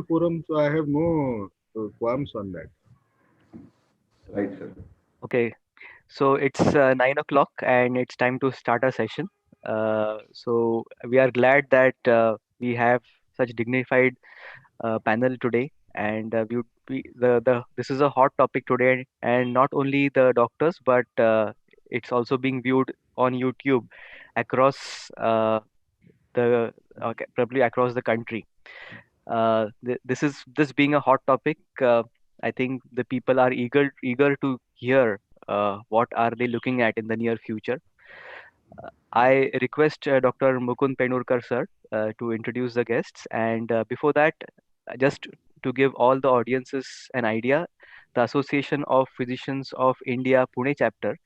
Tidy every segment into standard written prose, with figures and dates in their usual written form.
forum, so I have no qualms on that. Right, sir. Okay, so it's 9 o'clock and it's time to start our session. So we are glad that we have such dignified panel today, and the this is a hot topic today, and not only the doctors, but it's also being viewed on YouTube across probably across the country. This being a hot topic, I think the people are eager to hear what are they looking at in the near future. I request Dr. Mukund Penurkar sir to introduce the guests, and before that, just to give all the audiences an idea, the Association of Physicians of India Pune chapter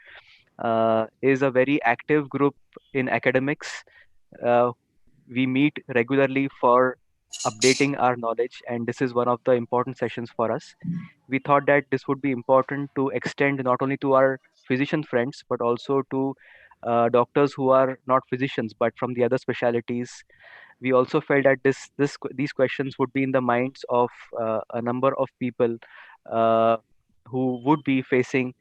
is a very active group in academics. Uh, we meet regularly for updating our knowledge, and this is one of the important sessions for us. We thought that this would be important to extend not only to our physician friends but also to doctors who are not physicians but from the other specialities. We also felt that these questions would be in the minds of a number of people uh, who would be facing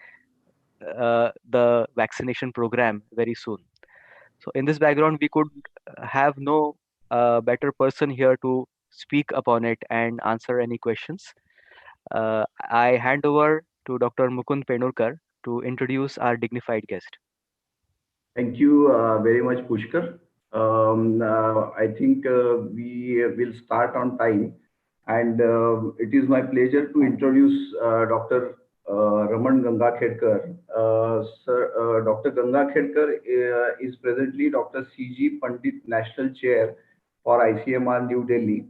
the vaccination program very soon. So in this background, we could have no better person here to speak upon it and answer any questions. I hand over to Dr. Mukund Penurkar to introduce our dignified guest. Thank you very much, Pushkar. I think we will start on time, and it is my pleasure to introduce Dr. Raman Gangakhedkar. Dr. Gangakhedkar is presently Dr. C G Pandit National Chair for ICMR New Delhi.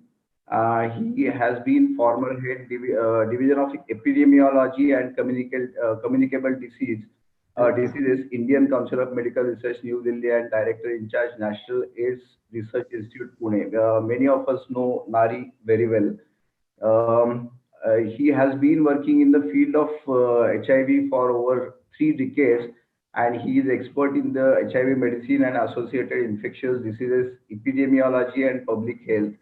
He has been former head division of epidemiology and communicable diseases, Indian Council of Medical Research, New Delhi, and Director in charge, National AIDS Research Institute, Pune. Many of us know Nari very well. He has been working in the field of HIV for over 3 decades, and he is expert in the HIV medicine and associated infectious diseases, epidemiology, and public health.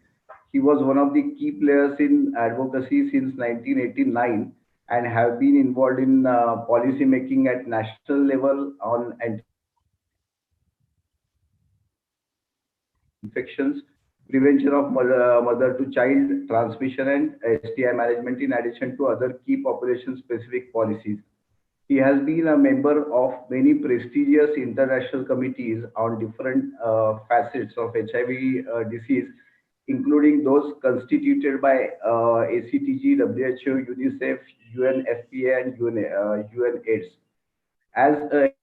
He was one of the key players in advocacy since 1989 and have been involved in policy making at national level on infections, prevention of mother to child transmission, and STI management, in addition to other key population specific policies. He has been a member of many prestigious international committees on different facets of HIV disease, including those constituted by ACTG, WHO, UNICEF, UNFPA, and UNAIDS. As a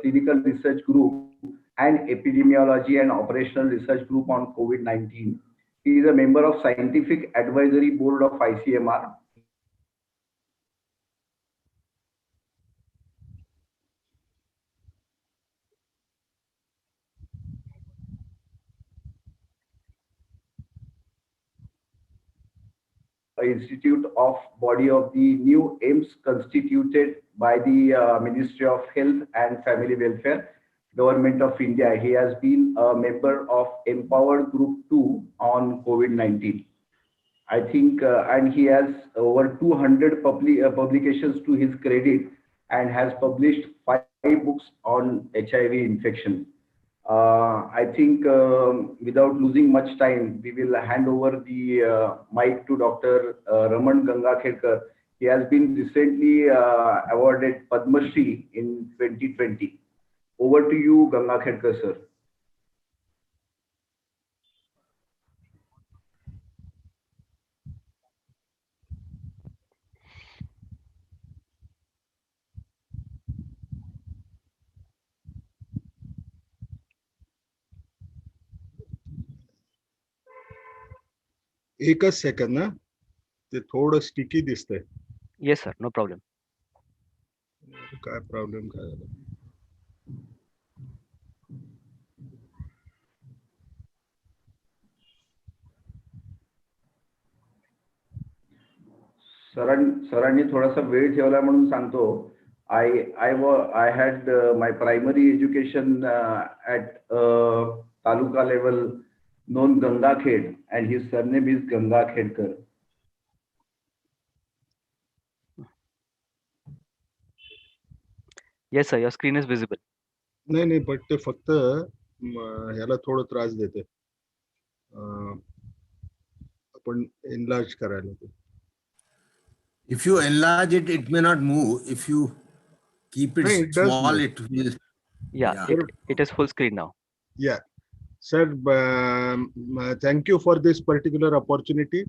clinical research group and epidemiology and operational research group on COVID-19. He is a member of scientific advisory board of ICMR. Institute of body of the new aims constituted by the Ministry of Health and Family Welfare, Government of India. He has been a member of Empowered Group 2 on COVID-19. I think, and he has over 200 publications to his credit and has published 5 books on HIV infection. I think without losing much time, we will hand over the mic to Dr. Raman Gangakhedkar. He has been recently awarded Padmashree in 2020. Over to you, Gangakhedkar, sir. एकच second ना, ते थोडं sticky दिसतंय. Yes, sir, no problem. काय problem काय झाला? सरांनी थोडासा वेळ ठेवला म्हणून सांगतो. I had my primary education at taluka level known Gangakhed, and his surname is Gangakhedkar. Yes, sir. Your screen is visible. नाही पण ते फक्त ह्याला थोडं त्रास देते. आपण एनलार्ज करायला ते. If you enlarge it, it may not move. If you keep it it does small, move. it will. Yeah, it is full screen now. Yeah. Sir, thank you for this particular opportunity.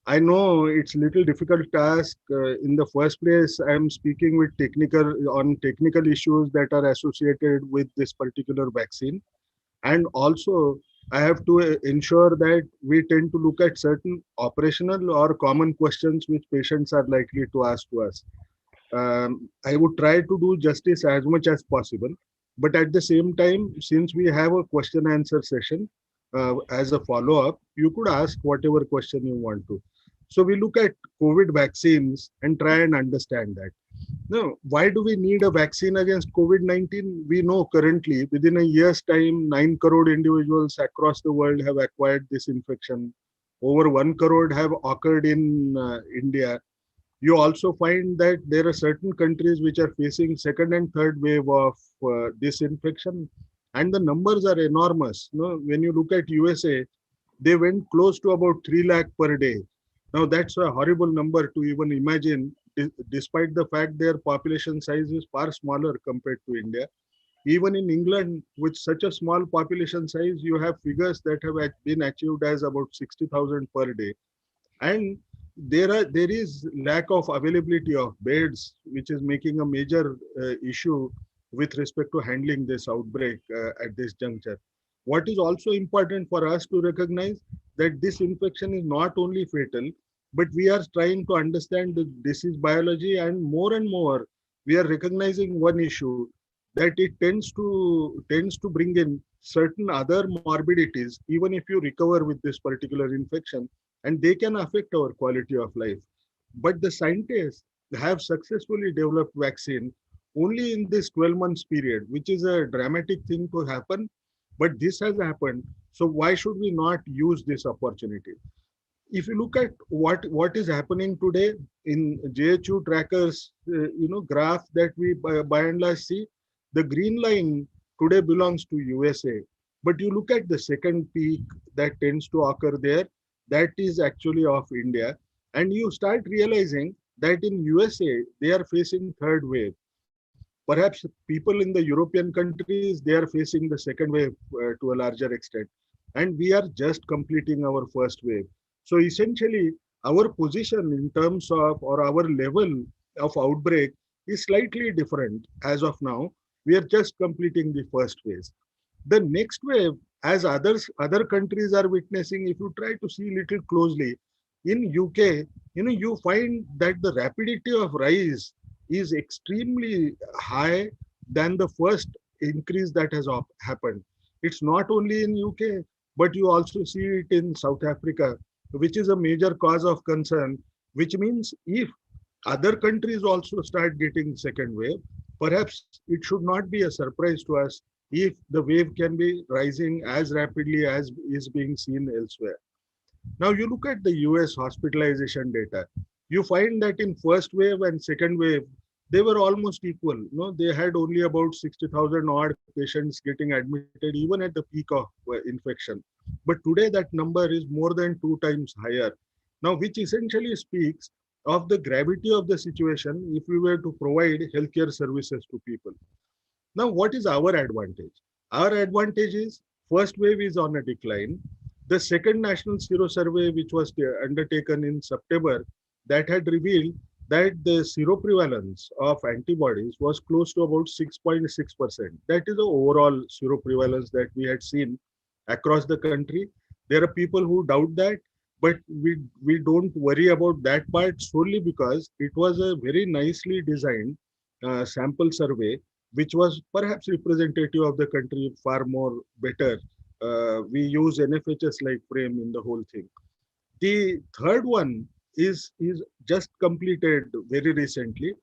I know it's a little difficult task. In the first place, I am speaking with technical issues that are associated with this particular vaccine. And also, I have to ensure that we tend to look at certain operational or common questions which patients are likely to ask to us. I would try to do justice as much as possible. But at the same time, since we have a question answer session as a follow-up, you could ask whatever question you want to. So we look at COVID vaccines and try and understand that. Now, why do we need a vaccine against COVID-19? We know currently within a year's time, 9 crore individuals across the world have acquired this infection. Over 1 crore have occurred in India. You also find that there are certain countries which are facing second and third wave of this infection, and the numbers are enormous. When you look at USA, they went close to about 3 lakh per day. Now that's a horrible number to even imagine, despite the fact their population size is far smaller compared to India. Even in England, with such a small population size, you have figures that have been achieved as about 60,000 per day. And there is lack of availability of beds, which is making a major issue with respect to handling this outbreak at this juncture. What is also important for us to recognize that this infection is not only fatal, but we are trying to understand the disease biology, and more we are recognizing one issue, that it tends to bring in certain other morbidities even if you recover with this particular infection, and they can affect our quality of life. But the scientists have successfully developed vaccine only in this 12 months period, which is a dramatic thing to happen, but this has happened. So why should we not use this opportunity? If you look at what is happening today in JHU trackers, graph that we by and large see, the green line today belongs to USA. But you look at the second peak that tends to occur there, that is actually of India. And you start realizing that in USA, they are facing third wave. Perhaps people in the European countries, they are facing the second wave to a larger extent. And we are just completing our first wave. So essentially, our position in terms of, or our level of outbreak is slightly different as of now. We are just completing the first phase. The next wave, as other countries are witnessing, if you try to see little closely, in UK, you find that the rapidity of rise is extremely high than the first increase that has happened. It's not only in UK, but you also see it in South Africa, which is a major cause of concern, which means if other countries also start getting second wave, perhaps it should not be a surprise to us if the wave can be rising as rapidly as is being seen elsewhere. Now you look at the US hospitalization data, you find that in first wave and second wave, they were almost equal. They had only about 60,000 odd patients getting admitted even at the peak of infection. But today that number is more than 2 times higher. Now, which essentially speaks of the gravity of the situation if we were to provide healthcare services to people. Now, what is our advantage? Our advantage is first wave is on a decline. The second national sero survey, which was undertaken in September, that had revealed that the seroprevalence of antibodies was close to about 6.6%. That is the overall seroprevalence that we had seen across the country. There are people who doubt that, but we don't worry about that part solely because it was a very nicely designed sample survey, which was perhaps representative of the country far more better. We use NFHS like frame in the whole thing. The third one is just completed very recently.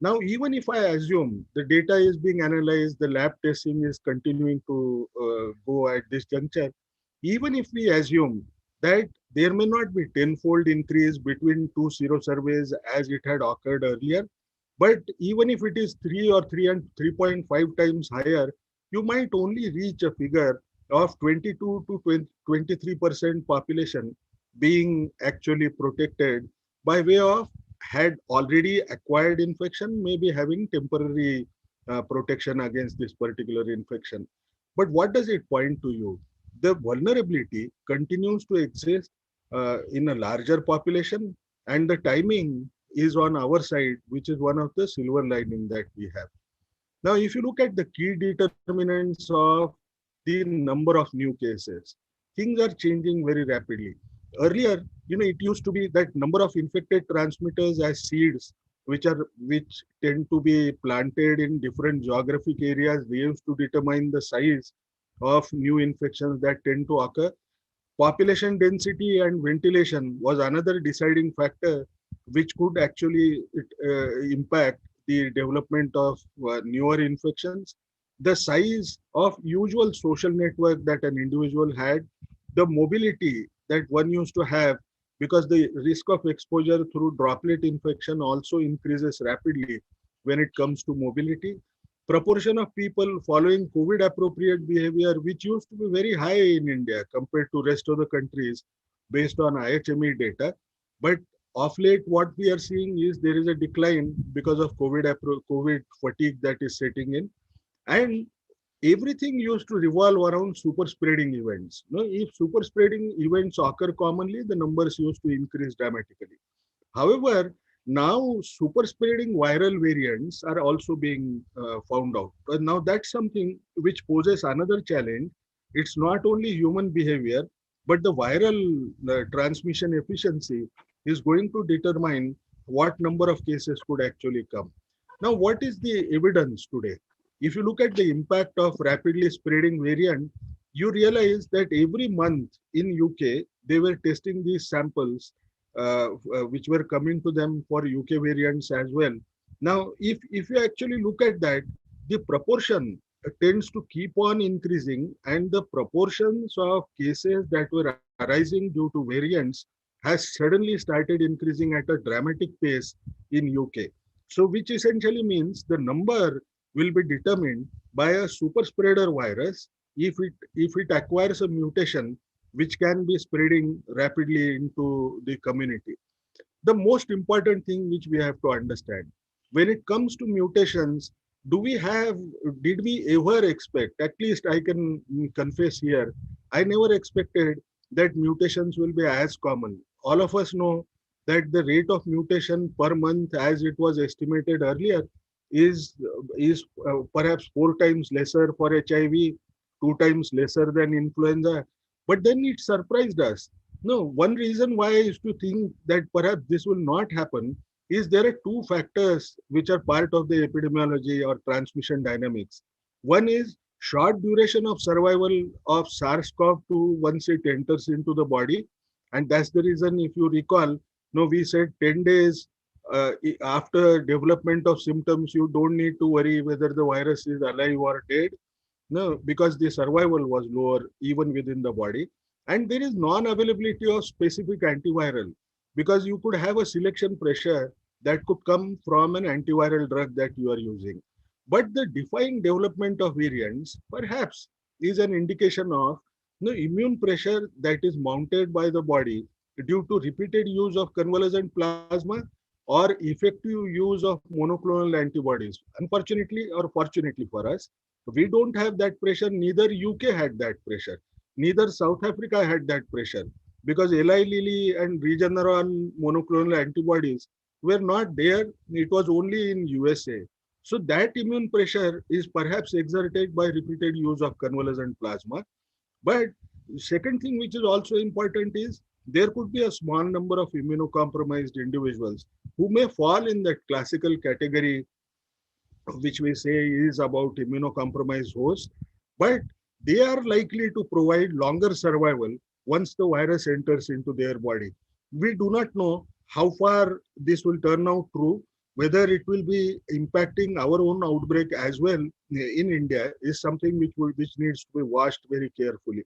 Now, even if I assume the data is being analyzed, the lab testing is continuing to go at this juncture, even if we assume that there may not be tenfold increase between two zero surveys as it had occurred earlier, but even if it is 3 or 3 and 3.5 times higher, you might only reach a figure of 22 to 23% population being actually protected by way of had already acquired infection, maybe having temporary protection against this particular infection. But what does it point to you? The vulnerability continues to exist in a larger population, and the timing is on our side, which is one of the silver lining that we have. Now, if you look at the key determinants of the number of new cases, things are changing very rapidly. Earlier, it used to be that number of infected transmitters as seeds, which tend to be planted in different geographic areas, they used to determine the size of new infections that tend to occur. Population density and ventilation was another deciding factor which could actually impact the development of newer infections. The size of usual social network that an individual had, the mobility that one used to have, because the risk of exposure through droplet infection also increases rapidly when it comes to mobility. Proportion of people following COVID appropriate behavior, which used to be very high in India compared to rest of the countries based on IHME data. But of late, what we are seeing is there is a decline because of COVID fatigue that is setting in. And everything used to revolve around super spreading events. If super spreading events occur commonly, the numbers used to increase dramatically. However, now super spreading viral variants are also being found out. Now that's something which poses another challenge. It's not only human behavior, but the viral transmission efficiency is going to determine what number of cases could actually come. Now, what is the evidence today? If you look at the impact of rapidly spreading variant, you realize that every month in UK, they were testing these samples which were coming to them for UK variants as well. Now, if you actually look at that, the proportion tends to keep on increasing, and the proportions of cases that were arising due to variants has suddenly started increasing at a dramatic pace in UK. So, which essentially means the number will be determined by a super spreader virus if it acquires a mutation which can be spreading rapidly into the community. The most important thing which we have to understand, when it comes to mutations, did we ever expect, at least I can confess here, I never expected that mutations will be as common. All of us know that the rate of mutation per month as it was estimated earlier is perhaps 4 times lesser for HIV, 2 times lesser than influenza. But then it surprised us. No, one reason why I used to think that perhaps this will not happen is there are two factors which are part of the epidemiology or transmission dynamics. One is short duration of survival of SARS-CoV-2 once it enters into the body. And that's the reason, if you recall, no, we said 10 days after development of symptoms, you don't need to worry whether the virus is alive or dead. No, because the survival was lower even within the body. And there is non-availability of specific antiviral because you could have a selection pressure that could come from an antiviral drug that you are using. But the defined development of variants perhaps is an indication of immune pressure that is mounted by the body due to repeated use of convalescent plasma or effective use of monoclonal antibodies. Unfortunately or fortunately for us, we don't have that pressure. Neither UK had that pressure. Neither South Africa had that pressure because Eli Lilly and Regeneron monoclonal antibodies were not there. It was only in USA. So that immune pressure is perhaps exerted by repeated use of convalescent plasma. But second thing which is also important is there could be a small number of immunocompromised individuals who may fall in that classical category which we say is about immunocompromised hosts, but they are likely to provide longer survival once the virus enters into their body. We do not know how far this will turn out true, whether it will be impacting our own outbreak as well in India, is something which needs to be watched very carefully.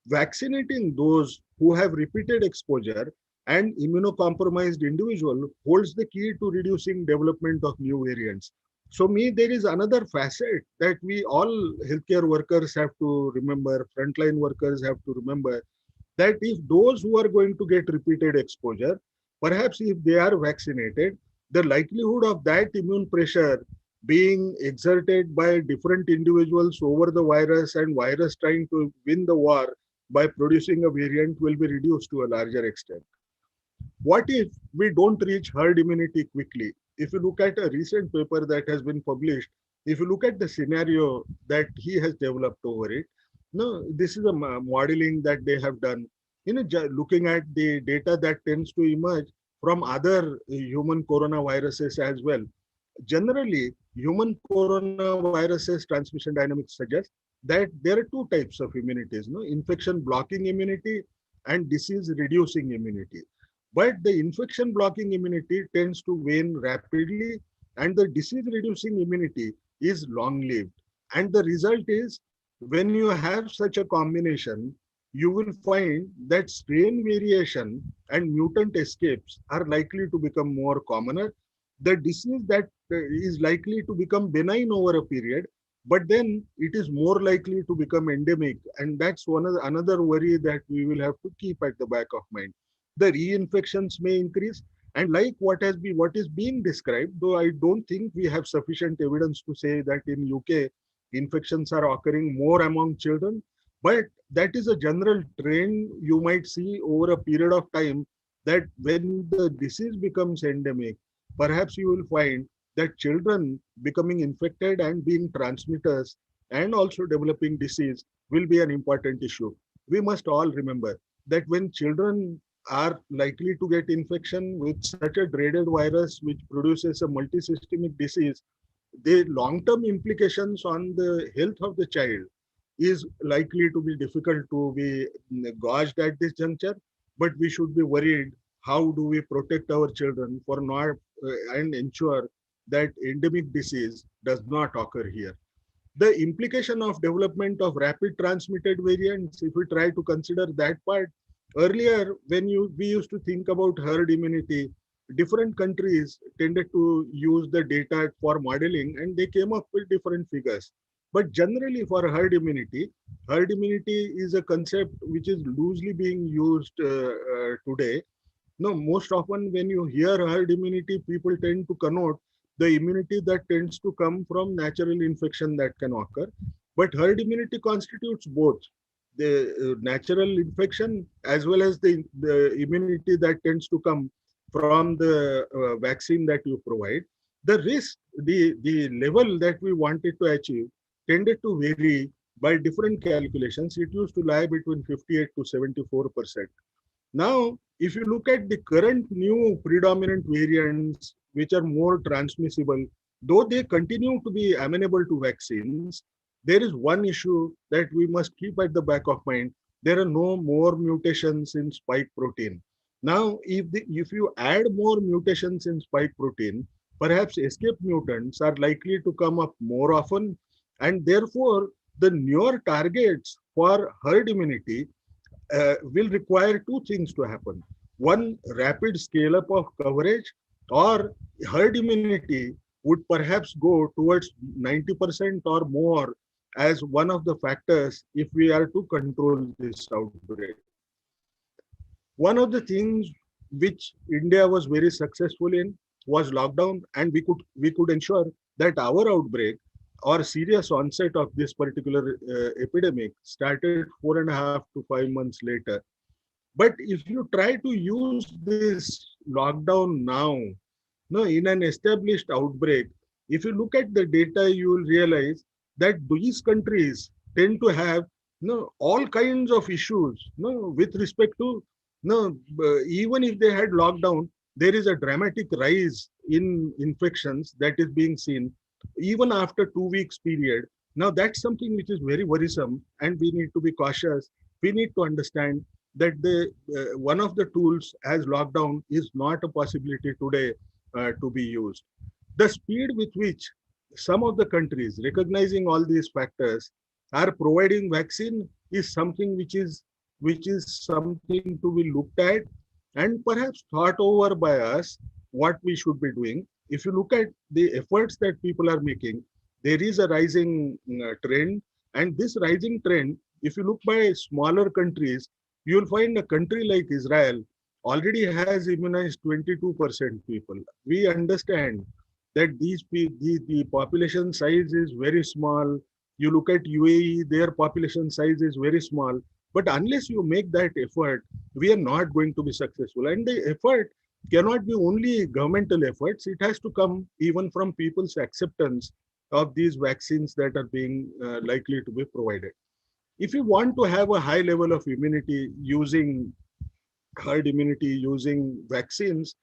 Vaccinating those who have repeated exposure and immunocompromised individual holds the key to reducing development of new variants. So me, there is another facet that we all healthcare workers have to remember, frontline workers have to remember, that if those who are going to get repeated exposure, perhaps if they are vaccinated, the likelihood of that immune pressure being exerted by different individuals over the virus and virus trying to win the war by producing a variant will be reduced to a larger extent. What if we don't reach herd immunity quickly? If you look at a recent paper that has been published, if you look at the scenario that he has developed over it, no, this is a modeling that they have done. Looking at the data that tends to emerge from other human coronaviruses as well. Generally, human coronaviruses transmission dynamics suggest that there are two types of immunities, no? Infection blocking immunity and disease reducing immunity. But the infection blocking immunity tends to wane rapidly, and the disease reducing immunity is long lived. And the result is, when you have such a combination, you will find that strain variation and mutant escapes are likely to become more commoner. The disease that is likely to become benign over a period, but then it is more likely to become endemic. And that's another worry that we will have to keep at the back of mind. The reinfections may increase, and like what is being described, though I don't think we have sufficient evidence to say that in UK infections are occurring more among children, but that is a general trend you might see over a period of time, that when the disease becomes endemic, perhaps you will find that children becoming infected and being transmitters and also developing disease will be an important issue. We must all remember that when children are likely to get infection with such a dreaded virus which produces a multisystemic disease, the long-term implications on the health of the child is likely to be difficult to be gauged at this juncture. But we should be worried, how do we protect our children for not and ensure that endemic disease does not occur here. The implication of development of rapid transmitted variants, if we try to consider that part, earlier when we used to think about herd immunity, different countries tended to use the data for modeling and they came up with different figures. But generally for herd immunity is a concept which is loosely being used today. No, most often when you hear herd immunity, people tend to connote the immunity that tends to come from natural infection that can occur. But herd immunity constitutes both the natural infection as well as the immunity that tends to come from the vaccine that you provide. The risk, the level that we wanted to achieve tended to vary by different calculations. It used to lie between 58 to 74%. Now, if you look at the current new predominant variants, which are more transmissible, though they continue to be amenable to vaccines, there is one issue that we must keep at the back of mind. There are no more mutations in spike protein. Now, if you add more mutations in spike protein, perhaps escape mutants are likely to come up more often, and therefore the newer targets for herd immunity will require two things to happen. One, rapid scale up of coverage, or herd immunity would perhaps go towards 90% or more as one of the factors if we are to control this outbreak. One of the things which India was very successful in was lockdown, and we could ensure that our outbreak or serious onset of this particular epidemic started 4.5 to 5 months later. But if you try to use this lockdown now, no, in an established outbreak, if you look at the data, you will realize that these countries tend to have all kinds of issues with respect to even if they had lockdown, there is a dramatic rise in infections that is being seen even after 2 weeks period. Now that's something which is very worrisome, and we need to be cautious. We need to understand that one of the tools as lockdown is not a possibility today to be used. The speed with which some of the countries, recognizing all these factors, are providing vaccine is something which is something to be looked at and perhaps thought over by us what we should be doing. If you look at the efforts that people are making, there is a rising trend, and this rising trend, if you look by smaller countries, you will find a country like Israel already has immunized 22% people. We understand that the population size is very small. You look at UAE, their population size is very small. But unless you make that effort, we are not going to be successful. And the effort cannot be only governmental efforts. It has to come even from people's acceptance of these vaccines that are being likely to be provided. If you want to have a high level of immunity using herd immunity using vaccines,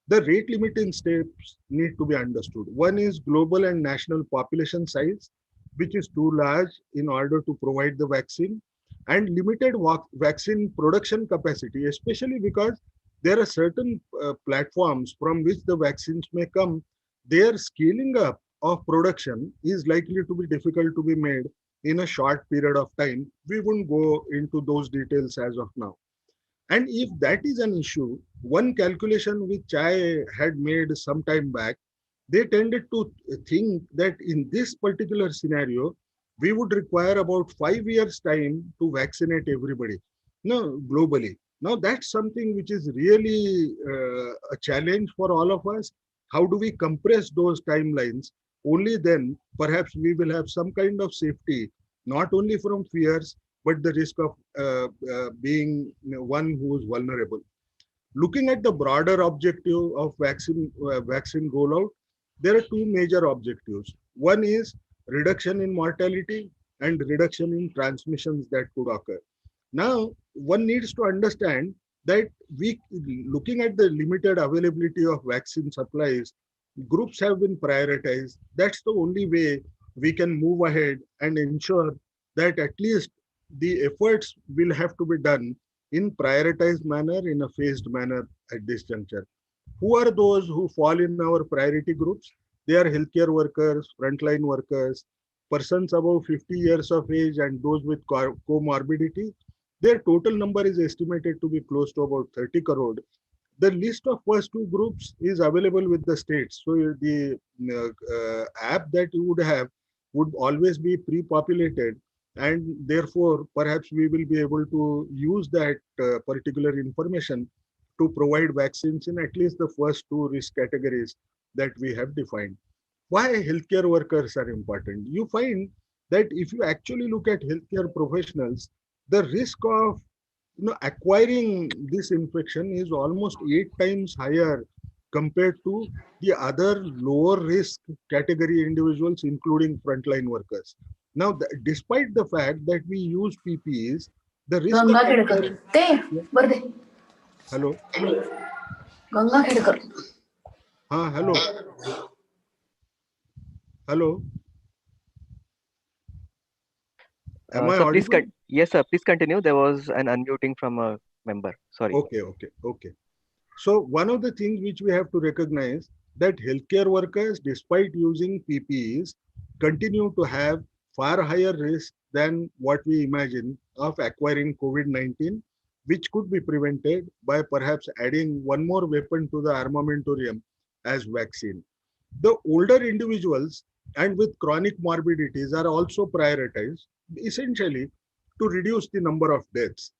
the rate limiting steps need to be understood. One is global and national population size, which is too large in order to provide the vaccine, and limited vaccine production capacity, especially because there are certain platforms from which the vaccines may come. Their scaling up of production is likely to be difficult to be made in a short period of time. We won't go into those details as of now. And if that is an issue, one calculation which I had made some time back, they tended to think that in this particular scenario, we would require about 5 years' time to vaccinate everybody, no, globally. Now, that's something which is really a challenge for all of us. How do we compress those timelines? Only then, perhaps, we will have some kind of safety, not only from fears, but the risk of being one who is vulnerable. Looking at the broader objective of vaccine rollout, there are two major objectives. One is reduction in mortality and reduction in transmissions that could occur. Now, one needs to understand that looking at the limited availability of vaccine supplies, groups have been prioritized. That's the only way we can move ahead and ensure that at least the efforts will have to be done in prioritized manner, in a phased manner at this juncture. Who are those who fall in our priority groups? They are healthcare workers, frontline workers, persons above 50 years of age, and those with comorbidity. Their total number is estimated to be close to about 30 crore. The list of first two groups is available with the states. So the app that you would have would always be pre-populated, and therefore perhaps we will be able to use that particular information to provide vaccines in at least the first two risk categories that we have defined. Why healthcare workers are important? You find that if you actually look at healthcare professionals, the risk of acquiring this infection is almost 8 times higher compared to the other lower risk category individuals, including frontline workers. Now, despite the fact that we use PPEs, the risk of Gangakhedkar. Te, barde. hello, Gangakhedkar. hello, hello. Am I So please, audible? yes, sir. Please continue. There was an unmuting from a member. Sorry. Okay. So one of the things which we have to recognize that healthcare workers, despite using PPEs, continue to have far higher risk than what we imagine of acquiring COVID-19, which could be prevented by perhaps adding one more weapon to the armamentarium as vaccine. The older individuals and with chronic morbidities are also prioritized, essentially to reduce the number of deaths.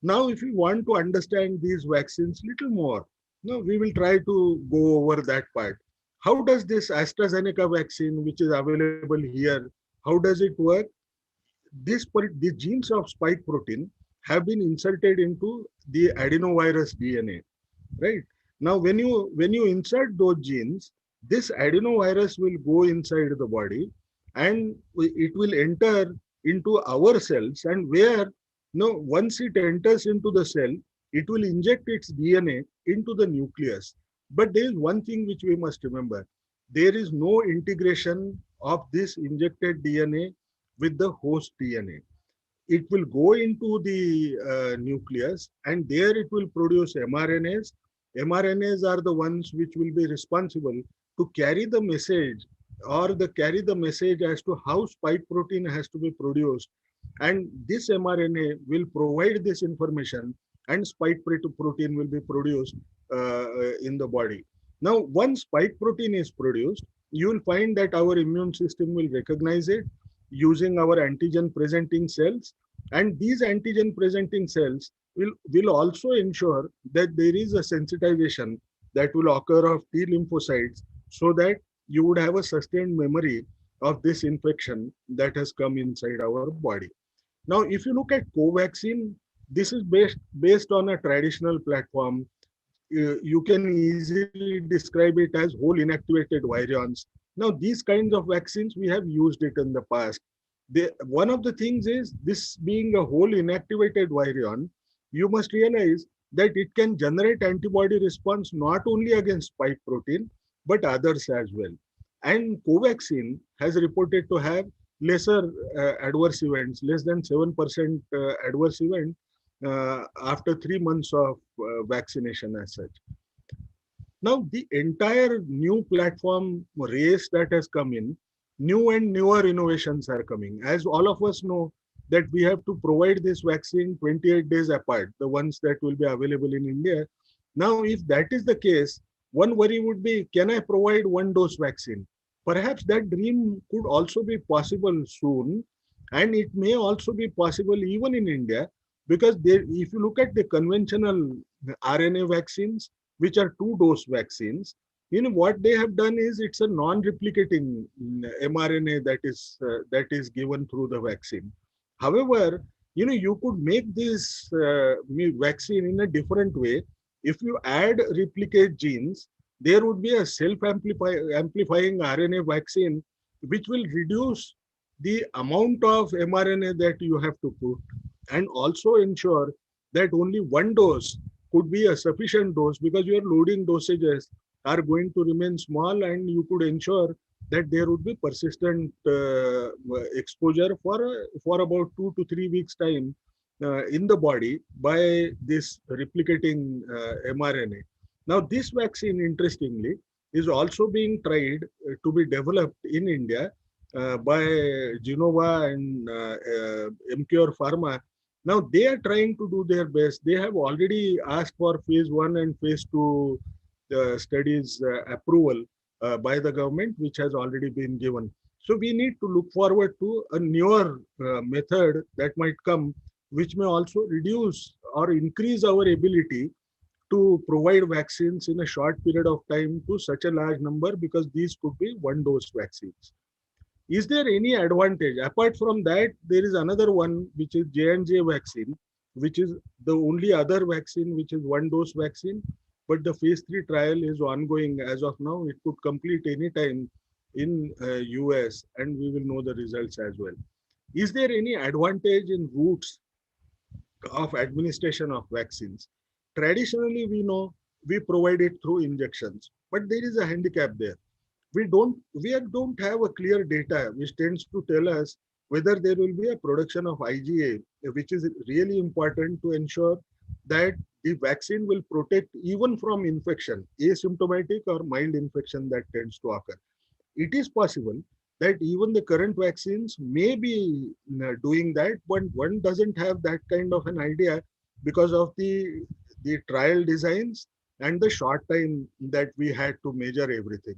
Now, if you want to understand these vaccines little more, we will try to go over that part. How does this AstraZeneca vaccine, which is available here, how does it work? The genes of spike protein have been inserted into the adenovirus DNA, right? Now, when you insert those genes, this adenovirus will go inside the body, and it will enter into our cells, and where once it enters into the cell, it will inject its DNA into the nucleus. But there is one thing which we must remember: there is no integration of this injected DNA with the host DNA. it will go into the nucleus, and there it will produce mRNAs. mRNAs are the ones which will be responsible to carry the message, or carry the message as to how spike protein has to be produced. And this mRNA will provide this information, and spike protein will be produced in the body. Now, once spike protein is produced, you will find that our immune system will recognize it using our antigen presenting cells. And these antigen presenting cells will also ensure that there is a sensitization that will occur of T lymphocytes, so that you would have a sustained memory of this infection that has come inside our body. Now, if you look at Covaxin, this is based on a traditional platform. You can easily describe it as whole inactivated virions. Now, these kinds of vaccines, we have used it in the past. One of the things is, this being a whole inactivated virion, you must realize that it can generate antibody response not only against spike protein, but others as well. And Covaxin has reported to have lesser adverse events, less than 7% adverse event after 3 months of vaccination as such. Now, the entire new platform race that has come in, new and newer innovations are coming. As all of us know, that we have to provide this vaccine 28 days apart, the ones that will be available in India. Now, if that is the case, one worry would be, can I provide one dose vaccine? Perhaps that dream could also be possible soon, and it may also be possible even in India, because if you look at the conventional RNA vaccines, which are two-dose vaccines, what they have done is, it's a non-replicating mRNA that is given through the vaccine. However, you could make this vaccine in a different way. If you add replicate genes, there would be a self-amplifying RNA vaccine, which will reduce the amount of mRNA that you have to put, and also ensure that only one dose could be a sufficient dose, because your loading dosages are going to remain small, and you could ensure that there would be persistent exposure for about 2 to 3 weeks time in the body by this replicating mRNA. Now, this vaccine, interestingly, is also being tried to be developed in India by Genova and MCure Pharma. Now, they are trying to do their best. They have already asked for phase 1 and phase 2 studies approval by the government, which has already been given. So we need to look forward to a newer method that might come, which may also reduce or increase our ability to provide vaccines in a short period of time to such a large number, because these could be one-dose vaccines. Is there any advantage? Apart from that, there is another one, which is J&J vaccine, which is the only other vaccine which is one-dose vaccine, but the phase 3 trial is ongoing as of now. It could complete any time in US, and we will know the results as well. Is there any advantage in routes of administration of vaccines? Traditionally, we know we provide it through injections, but there is a handicap there. We don't have a clear data which tends to tell us whether there will be a production of IgA, which is really important to ensure that the vaccine will protect even from infection, asymptomatic or mild infection that tends to occur. It is possible that even the current vaccines may be doing that, but one doesn't have that kind of an idea because of the trial designs and the short time that we had to measure everything.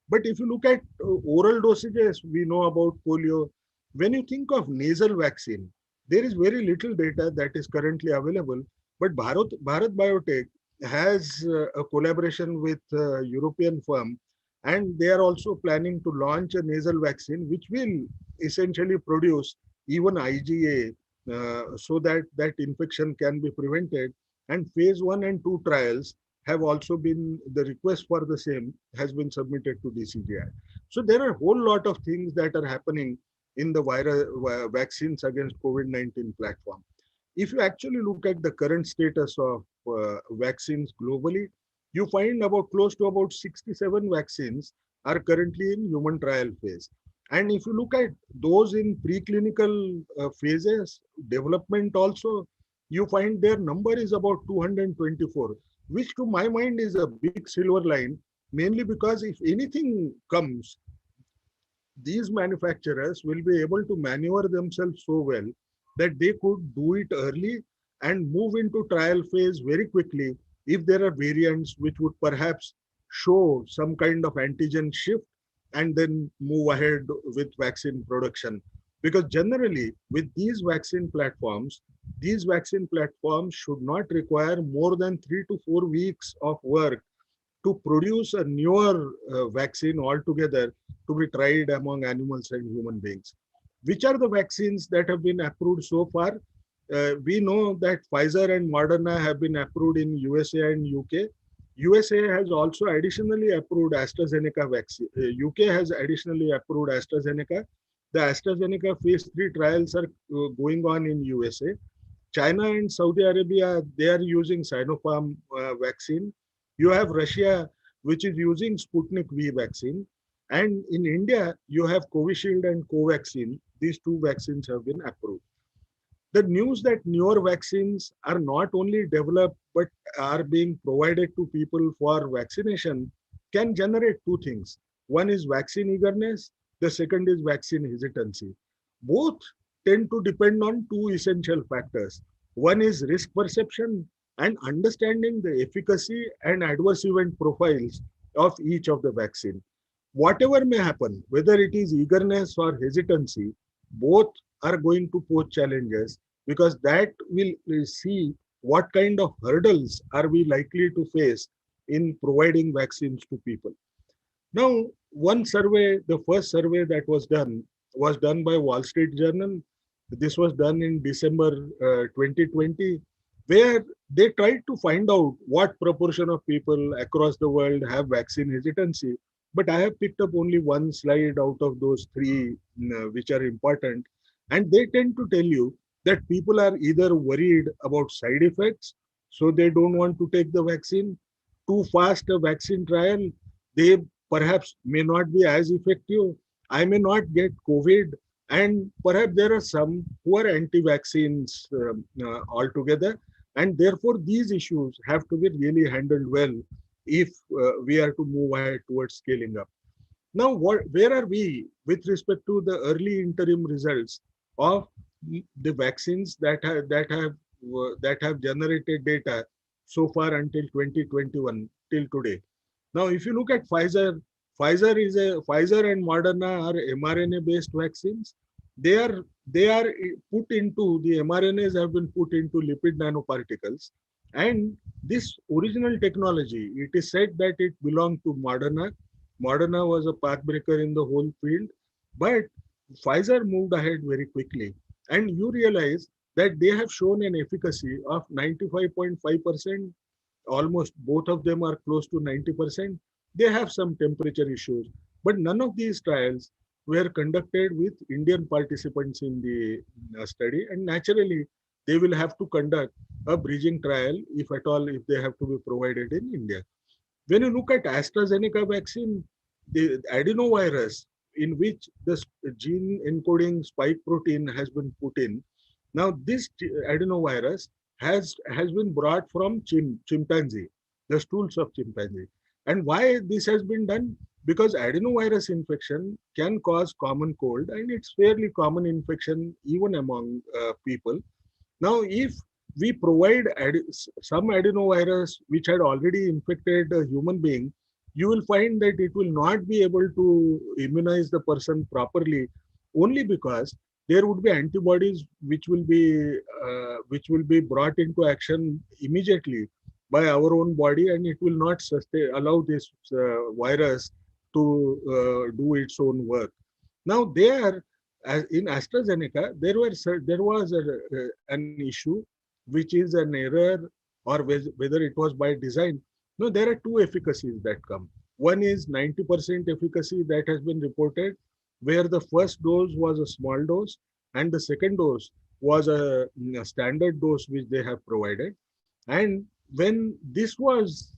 But if you look at oral dosages, we know about polio. When you think of nasal vaccine, there is very little data that is currently available. But Bharat Biotech has a collaboration with a European firm, and they are also planning to launch a nasal vaccine, which will essentially produce even IgA, so that infection can be prevented. And phase 1 and 2 trials have also been, the request for the same has been submitted to DCGI. So there are a whole lot of things that are happening in the vaccines against COVID-19 platform. If you actually look at the current status of vaccines globally, you find close to about 67 vaccines are currently in human trial phase. And if you look at those in preclinical phases, development also, you find their number is about 224, which to my mind is a big silver line, mainly because if anything comes, these manufacturers will be able to maneuver themselves so well that they could do it early and move into trial phase very quickly if there are variants which would perhaps show some kind of antigen shift and then move ahead with vaccine production. Because generally, with these vaccine platforms should not require more than 3 to 4 weeks of work to produce a newer vaccine altogether to be tried among animals and human beings. Which are the vaccines that have been approved so far? We know that Pfizer and Moderna have been approved in USA and UK. USA has also additionally approved AstraZeneca vaccine. UK has additionally approved AstraZeneca. The AstraZeneca phase 3 trials are going on in USA. China and Saudi Arabia, they are using Sinopharm vaccine. You have Russia, which is using Sputnik V vaccine. And in India, you have Covishield and Covaxin. These two vaccines have been approved. The news that newer vaccines are not only developed but are being provided to people for vaccination can generate two things. One is vaccine eagerness, the second is vaccine hesitancy. Both tend to depend on two essential factors. One is risk perception and understanding the efficacy and adverse event profiles of each of the vaccine. Whatever may happen, whether it is eagerness or hesitancy, both are going to pose challenges because that will see what kind of hurdles are we likely to face in providing vaccines to people. Now, one survey, the first survey that was done by Wall Street Journal. This was done in December 2020, where they tried to find out what proportion of people across the world have vaccine hesitancy. But I have picked up only one slide out of those three which are important. And they tend to tell you that people are either worried about side effects, so they don't want to take the vaccine, too fast a vaccine trial, they perhaps may not be as effective, I may not get COVID, and perhaps there are some who are anti-vaccines altogether. And therefore, these issues have to be really handled well if we are to move ahead towards scaling up. Now, where are we with respect to the early interim results of the vaccines that have generated data so far until 2021 till today? Now, if you look at Pfizer and Moderna are mRNA-based vaccines. They are put into the mRNAs have been put into lipid nanoparticles, and this original technology, it is said that it belonged to Moderna. Moderna was a pathbreaker in the whole field, but Pfizer moved ahead very quickly, and you realize that they have shown an efficacy of 95.5%. Almost both of them are close to 90%. They have some temperature issues, but none of these trials were conducted with Indian participants in the study, and naturally they will have to conduct a bridging trial if at all, if they have to be provided in India. When you look at AstraZeneca vaccine, the adenovirus in which the gene encoding spike protein has been put in. Now, this adenovirus has been brought from chimpanzee, the stools of chimpanzee. And why this has been done? Because adenovirus infection can cause common cold, and it's fairly common infection even among people. Now, if we provide some adenovirus which had already infected a human being, you will find that it will not be able to immunize the person properly, only because there would be antibodies which will be brought into action immediately by our own body, and it will not allow this virus to do its own work. Now, there, as in AstraZeneca, there was an issue, which is an error, or whether it was by design. No, there are two efficacies that come. One is 90% efficacy that has been reported, where the first dose was a small dose, and the second dose was a standard dose which they have provided. And when this was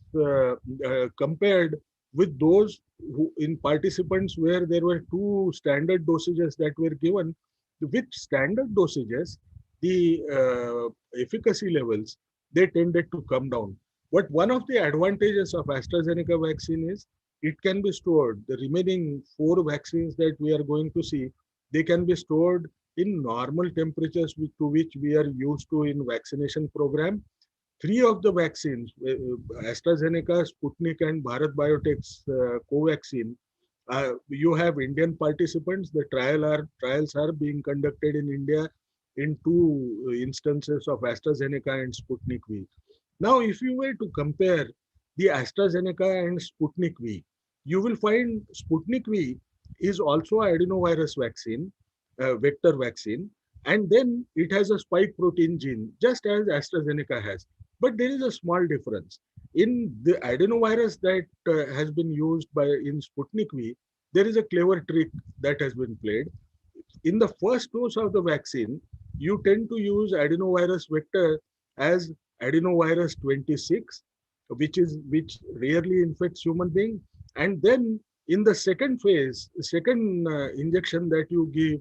compared with those who in participants where there were two standard dosages that were given, with standard dosages, the efficacy levels, they tended to come down. But one of the advantages of AstraZeneca vaccine is it can be stored. The remaining 4 vaccines that we are going to see, they can be stored in normal temperatures to which we are used to in vaccination program. 3 of the vaccines, AstraZeneca, Sputnik, and Bharat Biotech's Covaxin, you have Indian participants. The trials are being conducted in India in 2 instances of AstraZeneca and Sputnik V. Now, if you were to compare the AstraZeneca and Sputnik V, you will find Sputnik V is also adenovirus vaccine, vector vaccine, and then it has a spike protein gene, just as AstraZeneca has. But there is a small difference. In the adenovirus that has been used in Sputnik V, there is a clever trick that has been played. In the first dose of the vaccine, you tend to use adenovirus vector as adenovirus 26, which rarely infects human being. And then in the second phase, the second injection that you give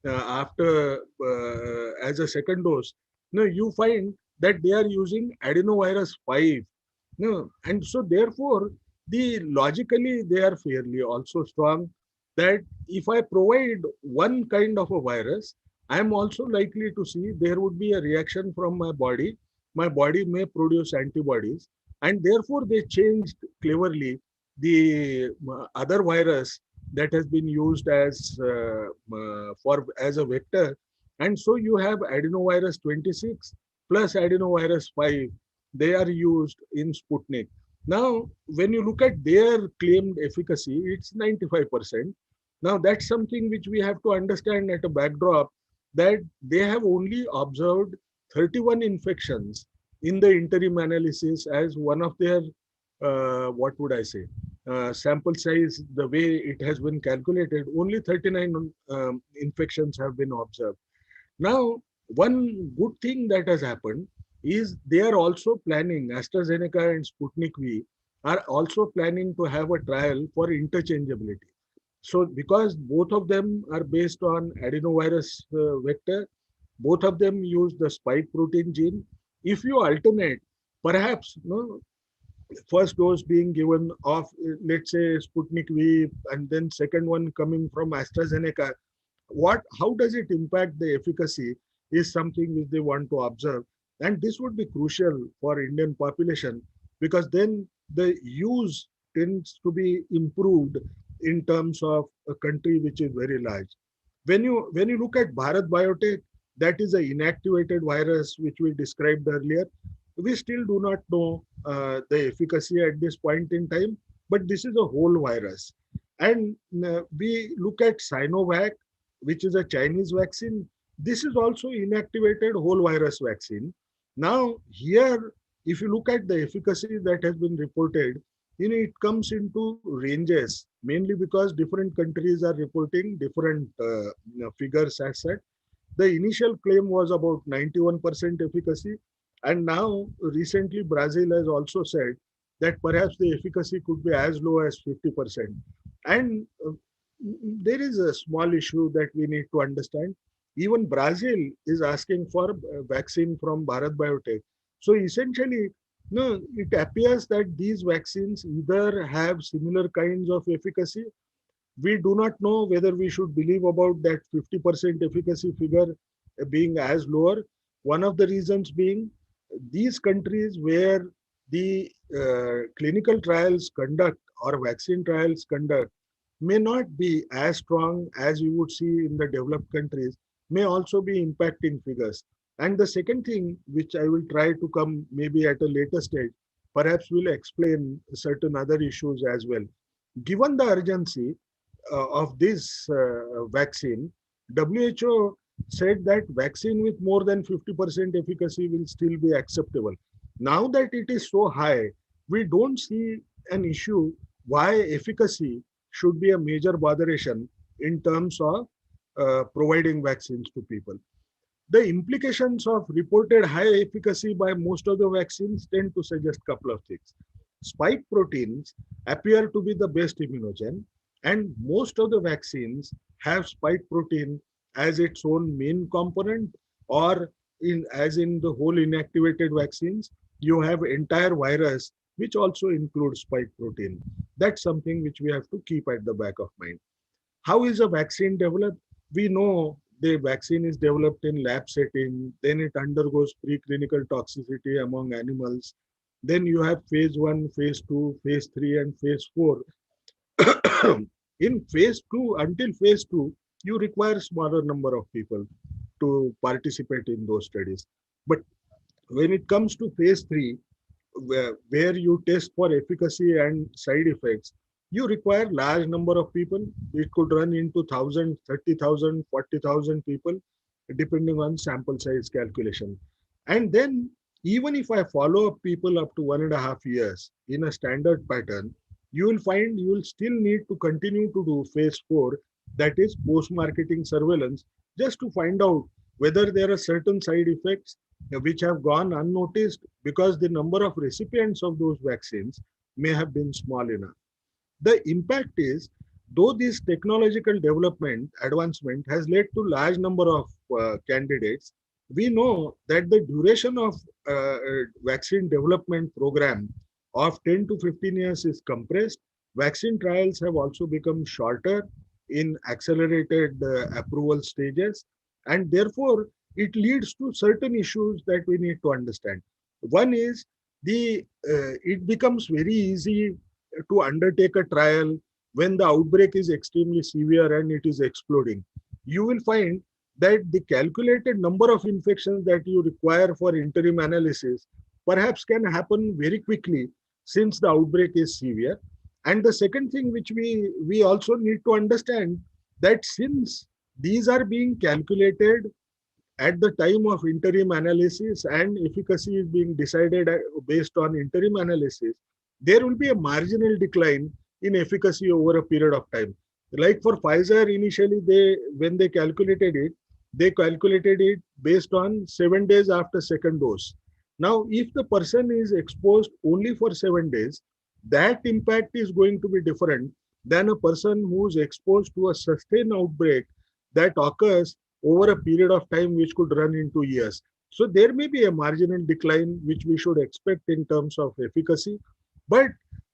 after as a second dose, you find that they are using adenovirus 5. And so therefore, logically they are fairly also strong, that if I provide one kind of a virus, I am also likely to see there would be a reaction from my body. My body may produce antibodies, and therefore they changed cleverly the other virus that has been used as a vector, and so you have adenovirus 26 plus adenovirus 5. They are used in Sputnik. Now, when you look at their claimed efficacy, it's 95%. Now, that's something which we have to understand at a backdrop, that they have only observed 31 infections in the interim analysis as one of their, what would I say, sample size, the way it has been calculated, only 39 infections have been observed. Now, one good thing that has happened is they are also planning, AstraZeneca and Sputnik V are also planning to have a trial for interchangeability. So, because both of them are based on adenovirus vector, both of them use the spike protein gene. If you alternate, perhaps first dose being given of, let's say, Sputnik V, and then second one coming from AstraZeneca, how does it impact the efficacy is something which they want to observe, and this would be crucial for Indian population, because then the use tends to be improved in terms of a country which is very large. When you look at Bharat Biotech, that is a inactivated virus which we described earlier. We still do not know the efficacy at this point in time, but this is a whole virus. And we look at Sinovac, which is a Chinese vaccine. This is also inactivated whole virus vaccine. Now, here, if you look at the efficacy that has been reported, it comes into ranges, mainly because different countries are reporting different figures as such. The initial claim was about 91% efficacy, and now recently Brazil has also said that perhaps the efficacy could be as low as 50%. And there is a small issue that we need to understand. Even Brazil is asking for a vaccine from Bharat Biotech. So essentially, no, it appears that these vaccines either have similar kinds of efficacy. We do not know whether we should believe about that 50% efficacy figure being as lower. One of the reasons being these countries where the clinical trials conduct or vaccine trials conduct may not be as strong as you would see in the developed countries, may also be impacting figures. And the second thing, which I will try to come maybe at a later stage, perhaps will explain certain other issues as well. Given the urgency of this vaccine, WHO said that vaccine with more than 50% efficacy will still be acceptable. Now that it is so high, we don't see an issue why efficacy should be a major botheration in terms of providing vaccines to people. The implications of reported high efficacy by most of the vaccines tend to suggest a couple of things. spike proteins appear to be the best immunogen, and most of the vaccines have spike protein as its own main component, or as in the whole inactivated vaccines, you have entire virus which also includes spike protein. That's something which we have to keep at the back of mind. How is a vaccine developed? We know the vaccine is developed in lab setting, then it undergoes preclinical toxicity among animals. Then you have phase 1, phase 2, phase 3, and phase 4. In phase 2, until phase 2, you require smaller number of people to participate in those studies. But when it comes to phase 3, where you test for efficacy and side effects, you require large number of people. It could run into 1,000, 30,000, 40,000 people, depending on sample size calculation. And then, even if I follow up people up to 1.5 years in a standard pattern, you will find you will still need to continue to do phase 4, that is post-marketing surveillance, just to find out whether there are certain side effects which have gone unnoticed because the number of recipients of those vaccines may have been small enough. The impact is, though this technological development advancement has led to large number of candidates, we know that the duration of vaccine development program of 10 to 15 years is compressed. Vaccine trials have also become shorter in accelerated approval stages, and therefore it leads to certain issues that we need to understand. One is it becomes very easy to undertake a trial when the outbreak is extremely severe and it is exploding. You will find that the calculated number of infections that you require for interim analysis perhaps can happen very quickly since the outbreak is severe. And the second thing which we also need to understand, that since these are being calculated at the time of interim analysis and efficacy is being decided based on interim analysis, there will be a marginal decline in efficacy over a period of time. Like for Pfizer, initially when they calculated it based on 7 days after second dose. Now, if the person is exposed only for 7 days, that impact is going to be different than a person who is exposed to a sustained outbreak that occurs over a period of time which could run into years. So there may be a marginal decline which we should expect in terms of efficacy, but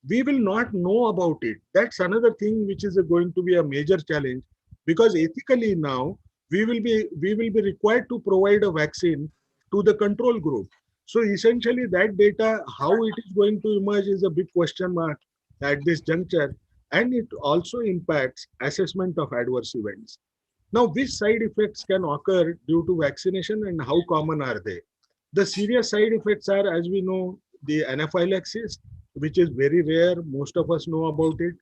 we will not know about it. That's another thing which is going to be a major challenge, because ethically now we will be required to provide a vaccine to the control group. So essentially that data, how it is going to emerge is a big question mark at this juncture, and it also impacts assessment of adverse events. Now, which side effects can occur due to vaccination and how common are they? The serious side effects are, as we know, the anaphylaxis, which is very rare. Most of us know about it.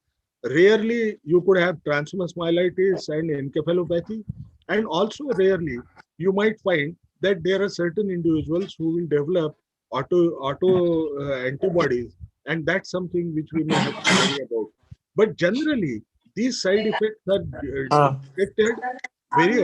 Rarely you could have transverse myelitis and encephalopathy. And also rarely you might find that there are certain individuals who will develop auto antibodies, and that's something which we may have to worry about. But generally, these side effects are detected very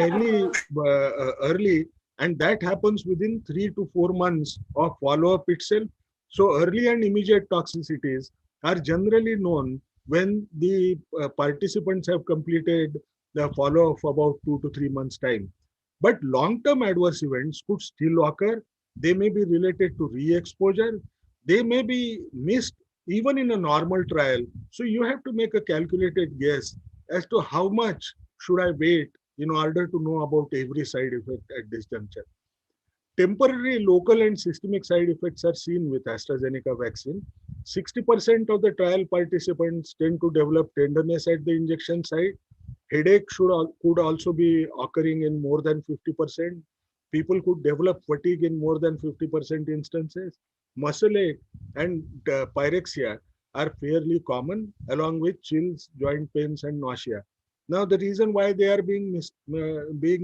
early, and that happens within 3 to 4 months of follow-up itself. So early and immediate toxicities are generally known when the participants have completed the follow-up of about 2 to 3 months time. But long-term adverse events could still occur. They may be related to re-exposure. They may be missed even in a normal trial. So you have to make a calculated guess as to how much should I wait in order to know about every side effect at this juncture. Temporary local and systemic side effects are seen with AstraZeneca vaccine. 60% of the trial participants tend to develop tenderness at the injection site. Headache could also be occurring in more than 50%. People could develop fatigue in more than 50% instances. Muscle ache and pyrexia are fairly common, along with chills, joint pains, and nausea. Now, the reason why they are being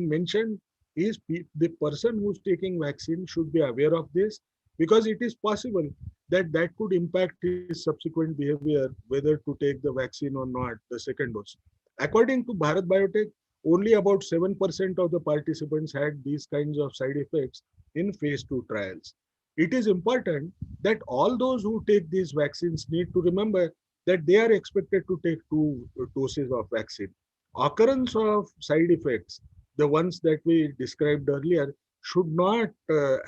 mentioned is the person who's taking vaccine should be aware of this, because it is possible that that could impact his subsequent behavior, whether to take the vaccine or not, the second dose. According to Bharat Biotech, only about 7% of the participants had these kinds of side effects in phase 2 trials. It is important that all those who take these vaccines need to remember that they are expected to take two doses of vaccine. Occurrence of side effects, the ones that we described earlier, should not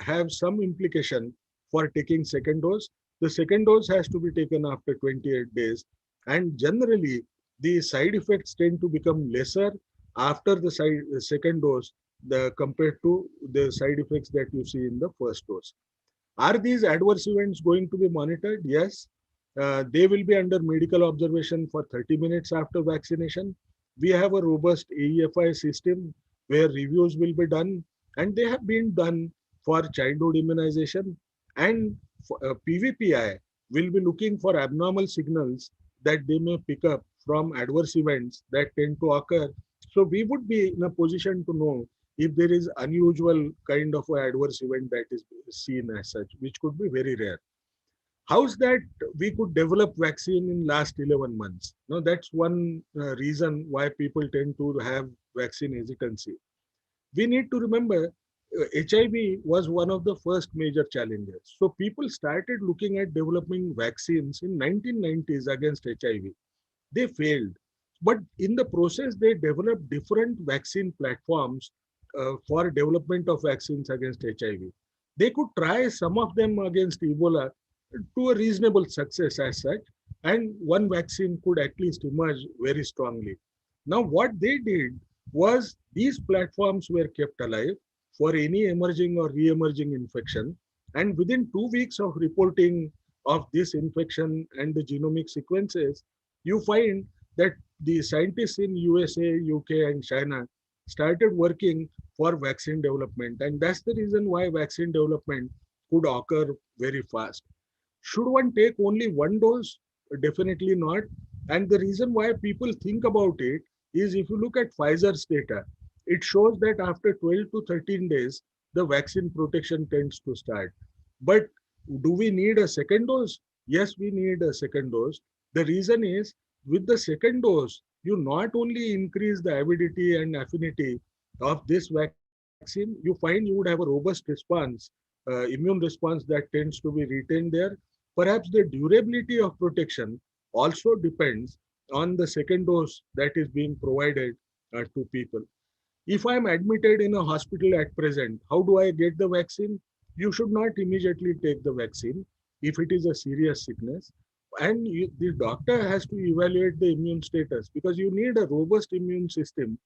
have some implication for taking second dose. The second dose has to be taken after 28 days. And generally, the side effects tend to become lesser after the second dose compared to the side effects that you see in the first dose. Are these adverse events going to be monitored? Yes. They will be under medical observation for 30 minutes after vaccination. We have a robust AEFI system where reviews will be done, and they have been done for childhood immunization. And PVPI will be looking for abnormal signals that they may pick up from adverse events that tend to occur. So we would be in a position to know if there is unusual kind of adverse event that is seen as such, which could be very rare. How's that we could develop vaccine in last 11 months? Now that's one reason why people tend to have vaccine hesitancy. We need to remember HIV was one of the first major challenges. So people started looking at developing vaccines in 1990s against HIV. They failed. But in the process, they developed different vaccine platforms for development of vaccines against HIV. They could try some of them against Ebola to a reasonable success as such, and one vaccine could at least emerge very strongly. Now, what they did was these platforms were kept alive for any emerging or re-emerging infection, and within 2 weeks of reporting of this infection and the genomic sequences, you find that the scientists in USA, UK, and China started working for vaccine development. And that's the reason why vaccine development could occur very fast. Should one take only one dose? Definitely not. And the reason why people think about it is if you look at Pfizer's data, it shows that after 12 to 13 days, the vaccine protection tends to start. But do we need a second dose? Yes, we need a second dose. The reason is with the second dose, you not only increase the avidity and affinity of this vaccine, you find you would have a robust response, immune response that tends to be retained there. Perhaps the durability of protection also depends on the second dose that is being provided to people. If I'm admitted in a hospital at present, how do I get the vaccine? You should not immediately take the vaccine if it is a serious sickness. And the doctor has to evaluate the immune status because you need a robust immune system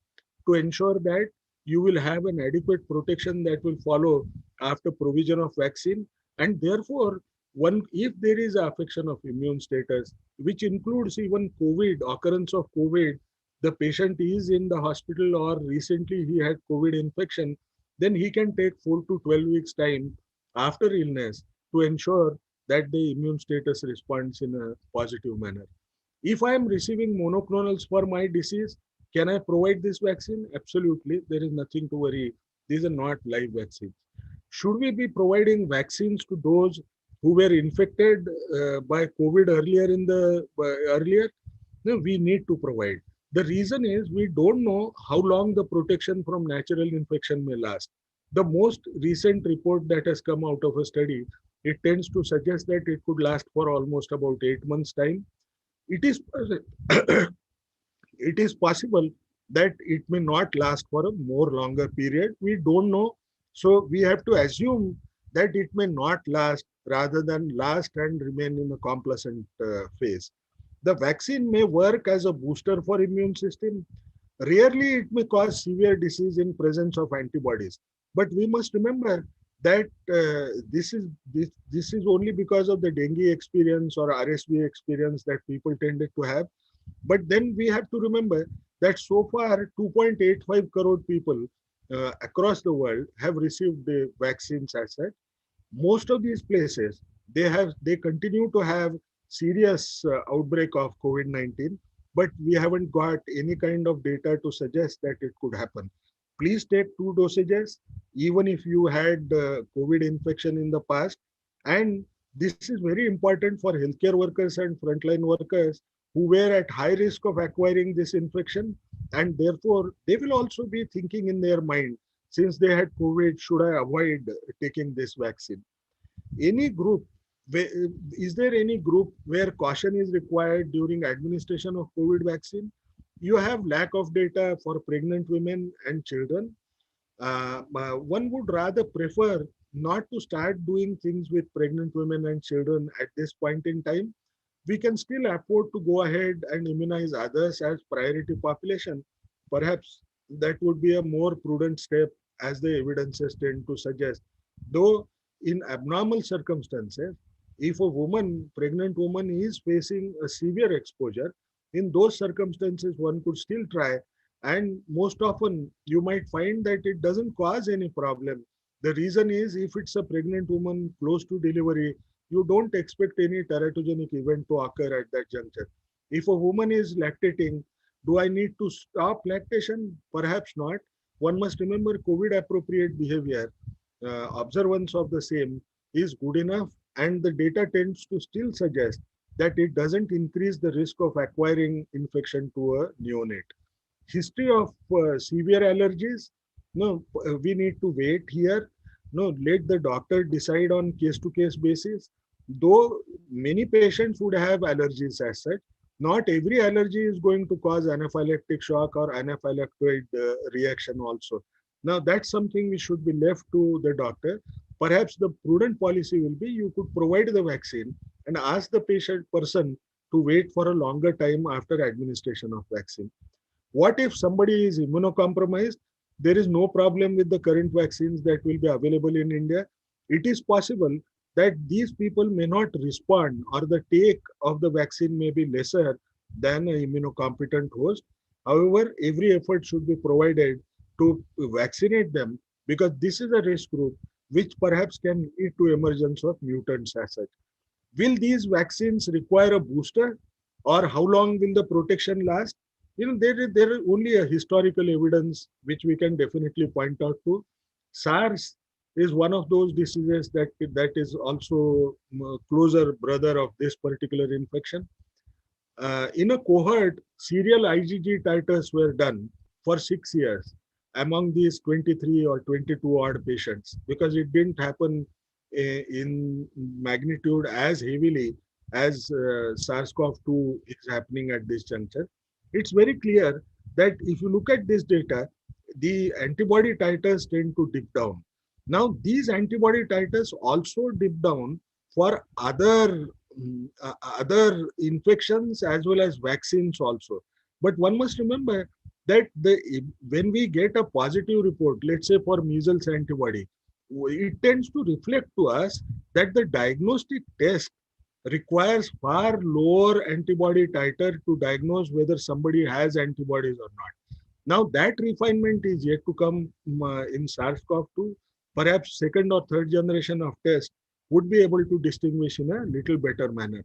to ensure that you will have an adequate protection that will follow after provision of vaccine. And therefore, one if there is affection of immune status, which includes even COVID, occurrence of COVID, the patient is in the hospital or recently he had COVID infection, then he can take 4 to 12 weeks time after illness to ensure that the immune status responds in a positive manner. If I am receiving monoclonals for my disease, can I provide this vaccine? Absolutely. There is nothing to worry. These are not live vaccines. Should we be providing vaccines to those who were infected by COVID earlier? No, we need to provide. The reason is we don't know how long the protection from natural infection may last. The most recent report that has come out of a study, it tends to suggest that it could last for almost about 8 months time. It is it is possible that it may not last for a more longer period. We don't know. So we have to assume that it may not last rather than last and remain in a complacent phase. The vaccine may work as a booster for immune system. Rarely it may cause severe disease in presence of antibodies. But we must remember that this is only because of the dengue experience or RSV experience that people tended to have. But then we have to remember that so far 2.85 crore people across the world have received the vaccines as such. Most of these places, they continue to have serious outbreak of COVID-19, but we haven't got any kind of data to suggest that it could happen. Please take 2 dosages, even if you had COVID infection in the past. And this is very important for healthcare workers and frontline workers who were at high risk of acquiring this infection. And therefore, they will also be thinking in their mind, since they had COVID, should I avoid taking this vaccine? any group, is there any group where caution is required during administration of COVID vaccine? You have lack of data for pregnant women and children. One would rather prefer not to start doing things with pregnant women and children at this point in time. We can still afford to go ahead and immunize others as priority population. Perhaps that would be a more prudent step, as the evidences tend to suggest. Though in abnormal circumstances, if a woman, pregnant woman is facing a severe exposure, in those circumstances, one could still try. And most often, you might find that it doesn't cause any problem. The reason is, if it's a pregnant woman close to delivery, you don't expect any teratogenic event to occur at that juncture. If a woman is lactating, do I need to stop lactation? Perhaps not. One must remember COVID appropriate behavior, observance of the same is good enough, and the data tends to still suggest that it doesn't increase the risk of acquiring infection to a neonate. History of severe allergies, no, we need to wait here. No, let the doctor decide on case to case basis. Though many patients would have allergies as such, not every allergy is going to cause anaphylactic shock or anaphylactoid reaction also. Now that's something we should be left to the doctor. Perhaps the prudent policy will be, you could provide the vaccine and ask the patient person to wait for a longer time after administration of vaccine. What if somebody is immunocompromised? There is no problem with the current vaccines that will be available in India. It is possible that these people may not respond, or the take of the vaccine may be lesser than an immunocompetent host. However, every effort should be provided to vaccinate them, because this is a risk group which perhaps can lead to emergence of mutants as such. Will these vaccines require a booster, or how long will the protection last? There is only a historical evidence which we can definitely point out to. SARS is one of those diseases that is also closer brother of this particular infection. In a cohort, serial IgG titers were done for 6 years among these 23 or 22 odd patients, because it didn't happen in magnitude as heavily as SARS-CoV-2 is happening at this juncture. It's very clear that if you look at this data, the antibody titers tend to dip down. Now, these antibody titers also dip down for other infections as well as vaccines also. But one must remember that when we get a positive report, let's say for measles antibody, it tends to reflect to us that the diagnostic test requires far lower antibody titer to diagnose whether somebody has antibodies or not. Now that refinement is yet to come in SARS-CoV-2. Perhaps second or third generation of test would be able to distinguish in a little better manner.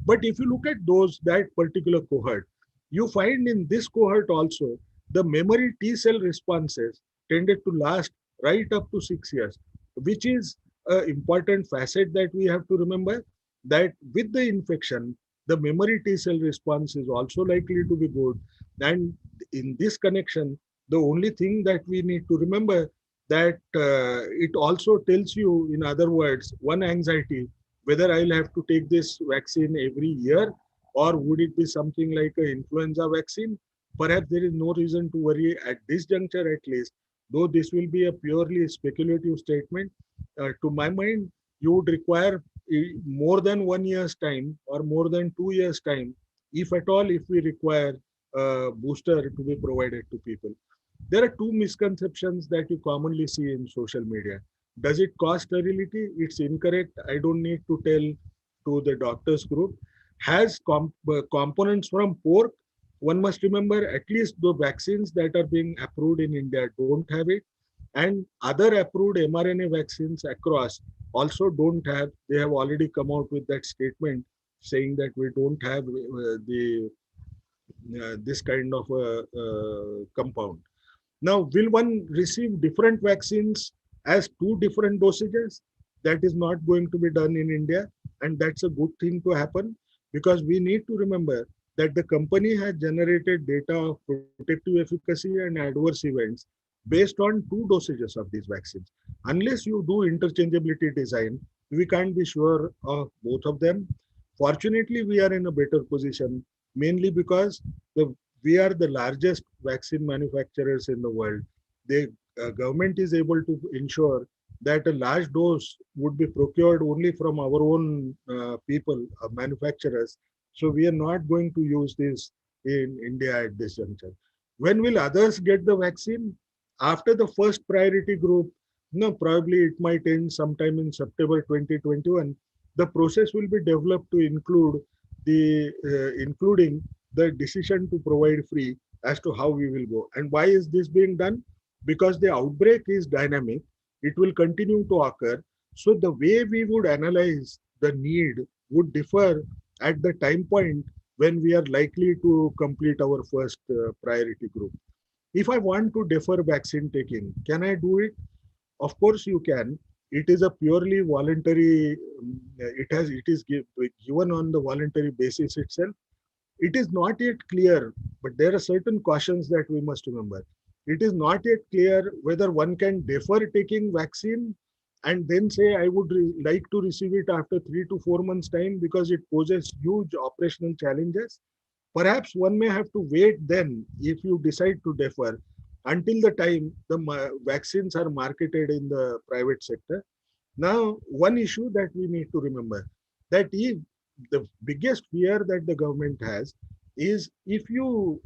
But if you look at that particular cohort, you find in this cohort also the memory T cell responses tended to last right up to 6 years, which is an important facet that we have to remember, that with the infection, the memory T cell response is also likely to be good. And in this connection, the only thing that we need to remember that it also tells you, in other words, one anxiety, whether I'll have to take this vaccine every year, or would it be something like an influenza vaccine. Perhaps there is no reason to worry at this juncture at least, though this will be a purely speculative statement. To my mind, you would require more than 1 year's time or more than 2 years' time, if at all, if we require a booster to be provided to people. There are two misconceptions that you commonly see in social media. Does it cause sterility? It's incorrect. I don't need to tell to the doctors group. Has components from pork? One must remember at least the vaccines that are being approved in India don't have it. And other approved mRNA vaccines across also don't have. They have already come out with that statement saying that we don't have the this kind of compound. Now, will one receive different vaccines as two different dosages? That is not going to be done in India, and that's a good thing to happen, because we need to remember that the company has generated data of protective efficacy and adverse events based on two dosages of these vaccines. Unless you do interchangeability design, We can't be sure of both of them. Fortunately, we are in a better position, mainly because we are the largest vaccine manufacturers in the world. The government is able to ensure that a large dose would be procured only from our own people, manufacturers. So we are not going to use this in India at this juncture. When will others get the vaccine? After the first priority group, no, probably it might end sometime in September 2021. The process will be developed to include including the decision to provide free as to how we will go. And why is this being done? Because the outbreak is dynamic. It will continue to occur. So the way we would analyze the need would differ at the time point when we are likely to complete our first priority group. If I want to defer vaccine taking, can I do it? Of course, you can. It is a purely voluntary. It is given on the voluntary basis itself. It is not yet clear, but there are certain cautions that we must remember. It is not yet clear whether one can defer taking vaccine and then say I would like to receive it after 3 to 4 months time because it poses huge operational challenges. Perhaps one may have to wait then if you decide to defer until the time the vaccines are marketed in the private sector. Now, one issue that we need to remember that if the biggest fear that the government has is if you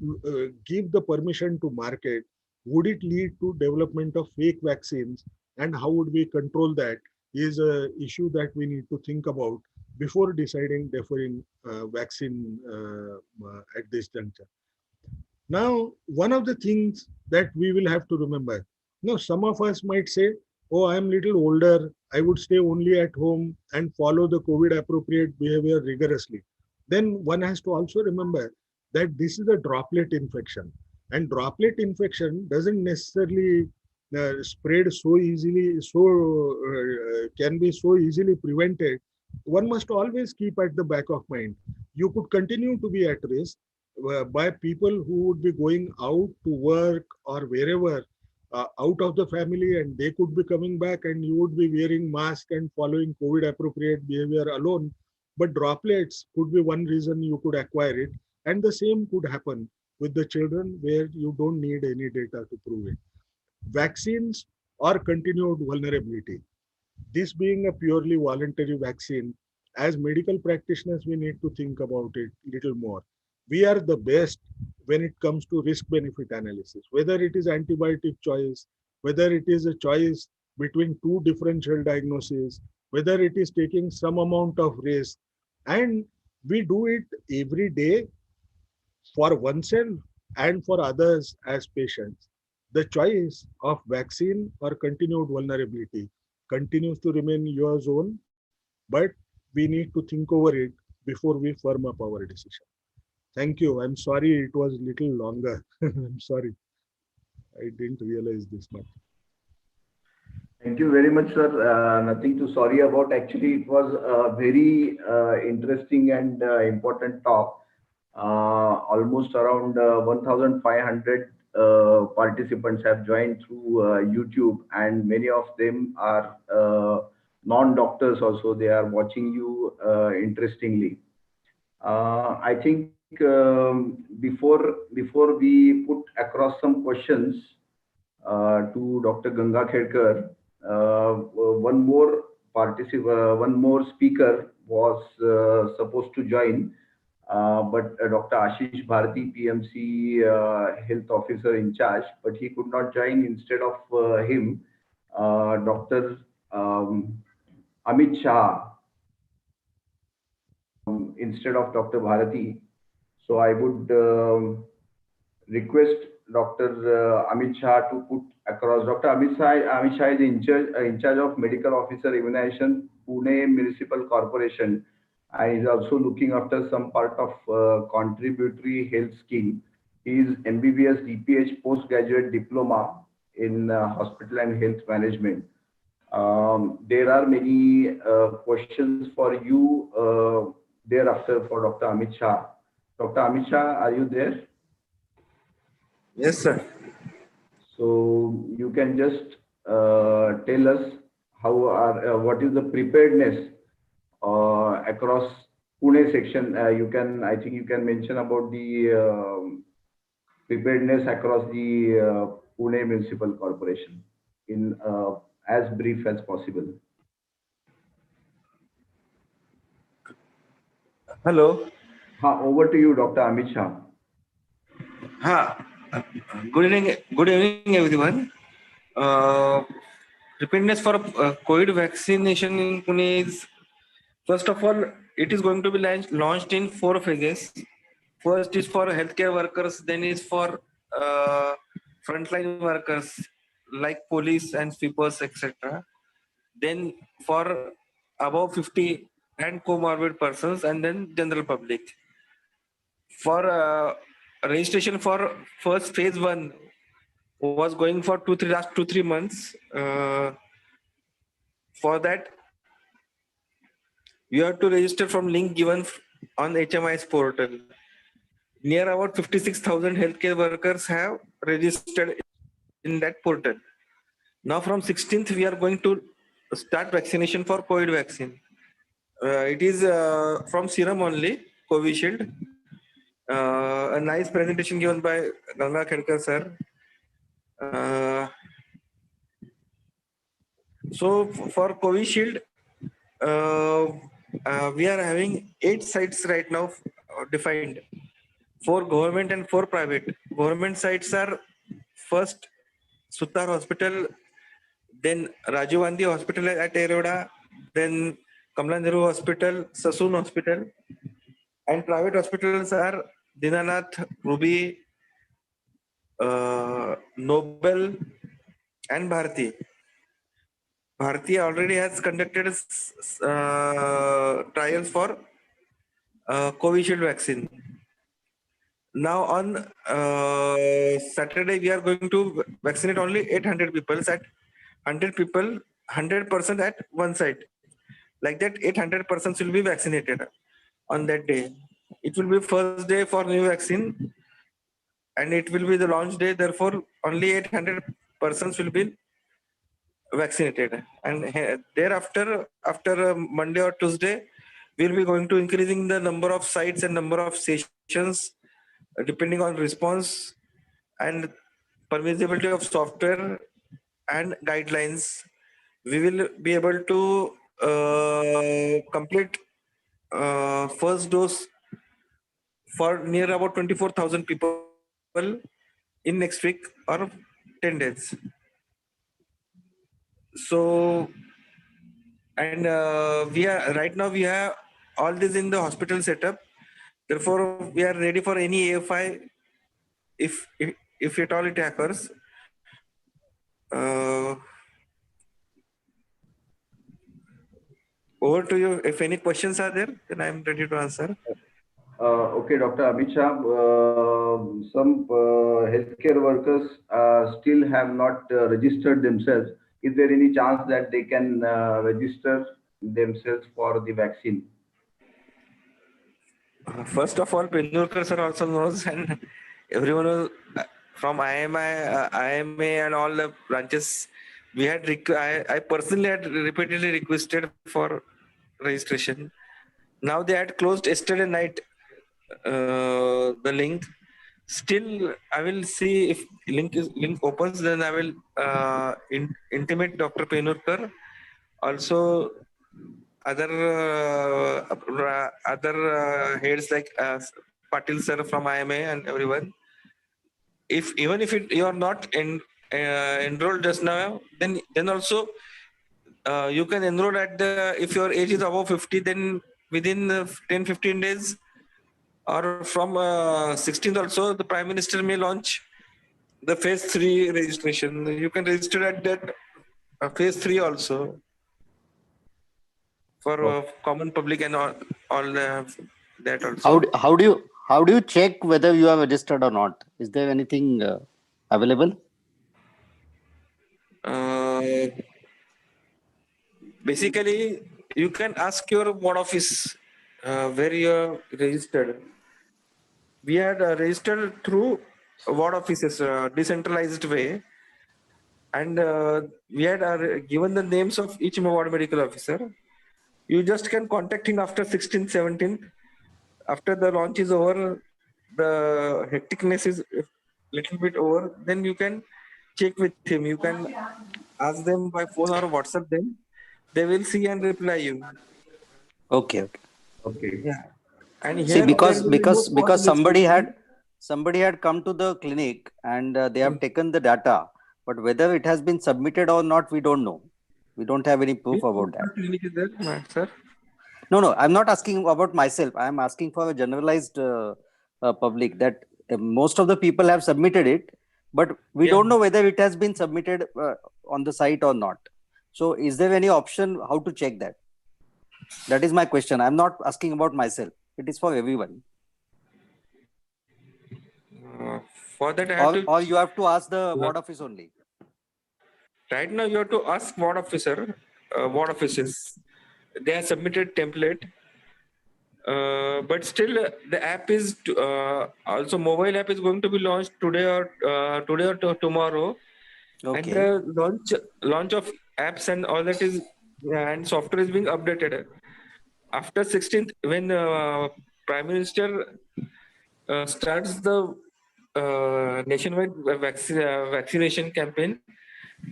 give the permission to market, would it lead to development of fake vaccines and how would we control that is a issue that we need to think about before deciding deferring vaccine at this juncture. Now, one of the things that we will have to remember, some of us might say, oh, I'm little older, I would stay only at home and follow the COVID appropriate behavior rigorously. Then one has to also remember that this is a droplet infection. And droplet infection doesn't necessarily spread so easily, can be so easily prevented. One must always keep at the back of mind. You could continue to be at risk by people who would be going out to work or wherever out of the family, and they could be coming back and you would be wearing mask and following COVID appropriate behavior alone. But droplets could be one reason you could acquire it. And the same could happen with the children where you don't need any data to prove it. Vaccines or continued vulnerability. This being a purely voluntary vaccine, as medical practitioners, we need to think about it a little more. We are the best when it comes to risk benefit analysis, whether it is antibiotic choice, whether it is a choice between two differential diagnoses, whether it is taking some amount of risk. And we do it every day for oneself and for others as patients. The choice of vaccine or continued vulnerability continues to remain yours own, but we need to think over it before we firm up our decision. Thank you. I'm sorry it was a little longer. I'm sorry. I didn't realize this much. Thank you very much, sir. Nothing to sorry about. Actually, it was a very interesting and important talk. Almost around 1,500 participants have joined through YouTube, and many of them are non-doctors also. They are watching you interestingly. I think before we put across some questions to Dr. Gangakhedkar, one more speaker was supposed to join, but Dr. Ashish Bharati, PMC Health Officer in charge, but he could not join. Instead of him, Dr. Amit Shah, instead of Dr. Bharati. So I would request Dr. Amit Shah to put across. Dr. Amit Shah is in charge of Medical Officer Immunization, Pune Municipal Corporation, and is also looking after some part of contributory health scheme. He is MBBS DPH postgraduate diploma in hospital and health management. There are many questions for you thereafter for Dr. Amit Shah. Dr. Amit Shah, are you there? Yes, sir. So you can just tell us what is the preparedness across Pune section? I think you can mention about the preparedness across the Pune Municipal Corporation in as brief as possible. Hello. Over to you, Dr. Amit Shah. Ha. Good evening, everyone. Preparedness for COVID vaccination in Pune is, first of all, it is going to be launched in 4 phases. First is for healthcare workers, then is for frontline workers like police and sweepers, etc. Then for above 50 and comorbid persons, and then general public. For registration for first phase 1 was going for last 2-3 months. For that, you have to register from link given on HMI's portal. Near about 56,000 healthcare workers have registered in that portal. Now from 16th, we are going to start vaccination for COVID vaccine. It is from serum only, Covishield. A nice presentation given by Gangakhedkar sir. So for Covishield, we are having 8 sites right now defined. 4 government and 4 private. Government sites are first Suttar Hospital, then Rajiv Gandhi Hospital at Eroda, then Kamla Nehru Hospital, Sassoon Hospital, and private hospitals are Dinanath, Ruby, Nobel, and Bharati. Bharati already has conducted trials for Covishield vaccine. Now on Saturday, we are going to vaccinate only 800 people at 100 people, 100% at one site. Like that, 800 persons will be vaccinated on that day. It will be first day for new vaccine, and it will be the launch day. Therefore, only 800 persons will be vaccinated. And thereafter, after Monday or Tuesday, we'll be going to increasing the number of sites and number of sessions depending on response and permissibility of software and guidelines. We will be able to complete first dose for near about 24,000 people in next week or 10 days. So, and we are right now, we have all this in the hospital setup. Therefore, we are ready for any AFI if at all it occurs. Over to you. If any questions are there, then I am ready to answer. Okay, Dr. Amit Shah, some healthcare workers still have not registered themselves. Is there any chance that they can register themselves for the vaccine? First of all, Pendulkar sir also knows, and everyone knows, from IMA and all the branches, we had I personally had repeatedly requested for registration. Now they had closed yesterday night the link. Still, I will see if link opens. Then I will intimate Dr. Penurkar, also other heads like Patil sir from IMA and everyone. If even if you are not enrolled just now, then also you can enroll at the, if your age is above 50, then within 10-15 days or from 16th also, the Prime Minister may launch the phase 3 registration. You can register at that phase 3 also for common public and all that also. How do you check whether you are registered or not? Is there anything available? Basically, you can ask your ward office where you are registered. We had registered through ward offices, decentralized way. and we had given the names of each ward medical officer. You just can contact him after 16th, 17th. After the launch is over, the hecticness is a little bit over, then you can check with him. You can ask them by phone or WhatsApp them. They will see and reply you. Okay. Okay. Yeah. And See, here there will be no cost because restriction. somebody had come to the clinic and they have Hmm. taken the data, but whether it has been submitted or not, we don't know. We don't have any proof Which about that. clinic is there, sir? No, I'm not asking about myself. I'm asking for a generalized public that most of the people have submitted it, but we Yeah. don't know whether it has been submitted on the site or not. So, is there any option how to check that? That is my question. I'm not asking about myself. It is for everyone. For that, I have to. Or you have to ask the ward office only. Right now, you have to ask ward officer, ward offices. They have submitted template, but still the app is also mobile app is going to be launched today or tomorrow, and Okay. the launch of apps and all that is and software is being updated. After 16th, when Prime Minister starts the nationwide vaccination campaign,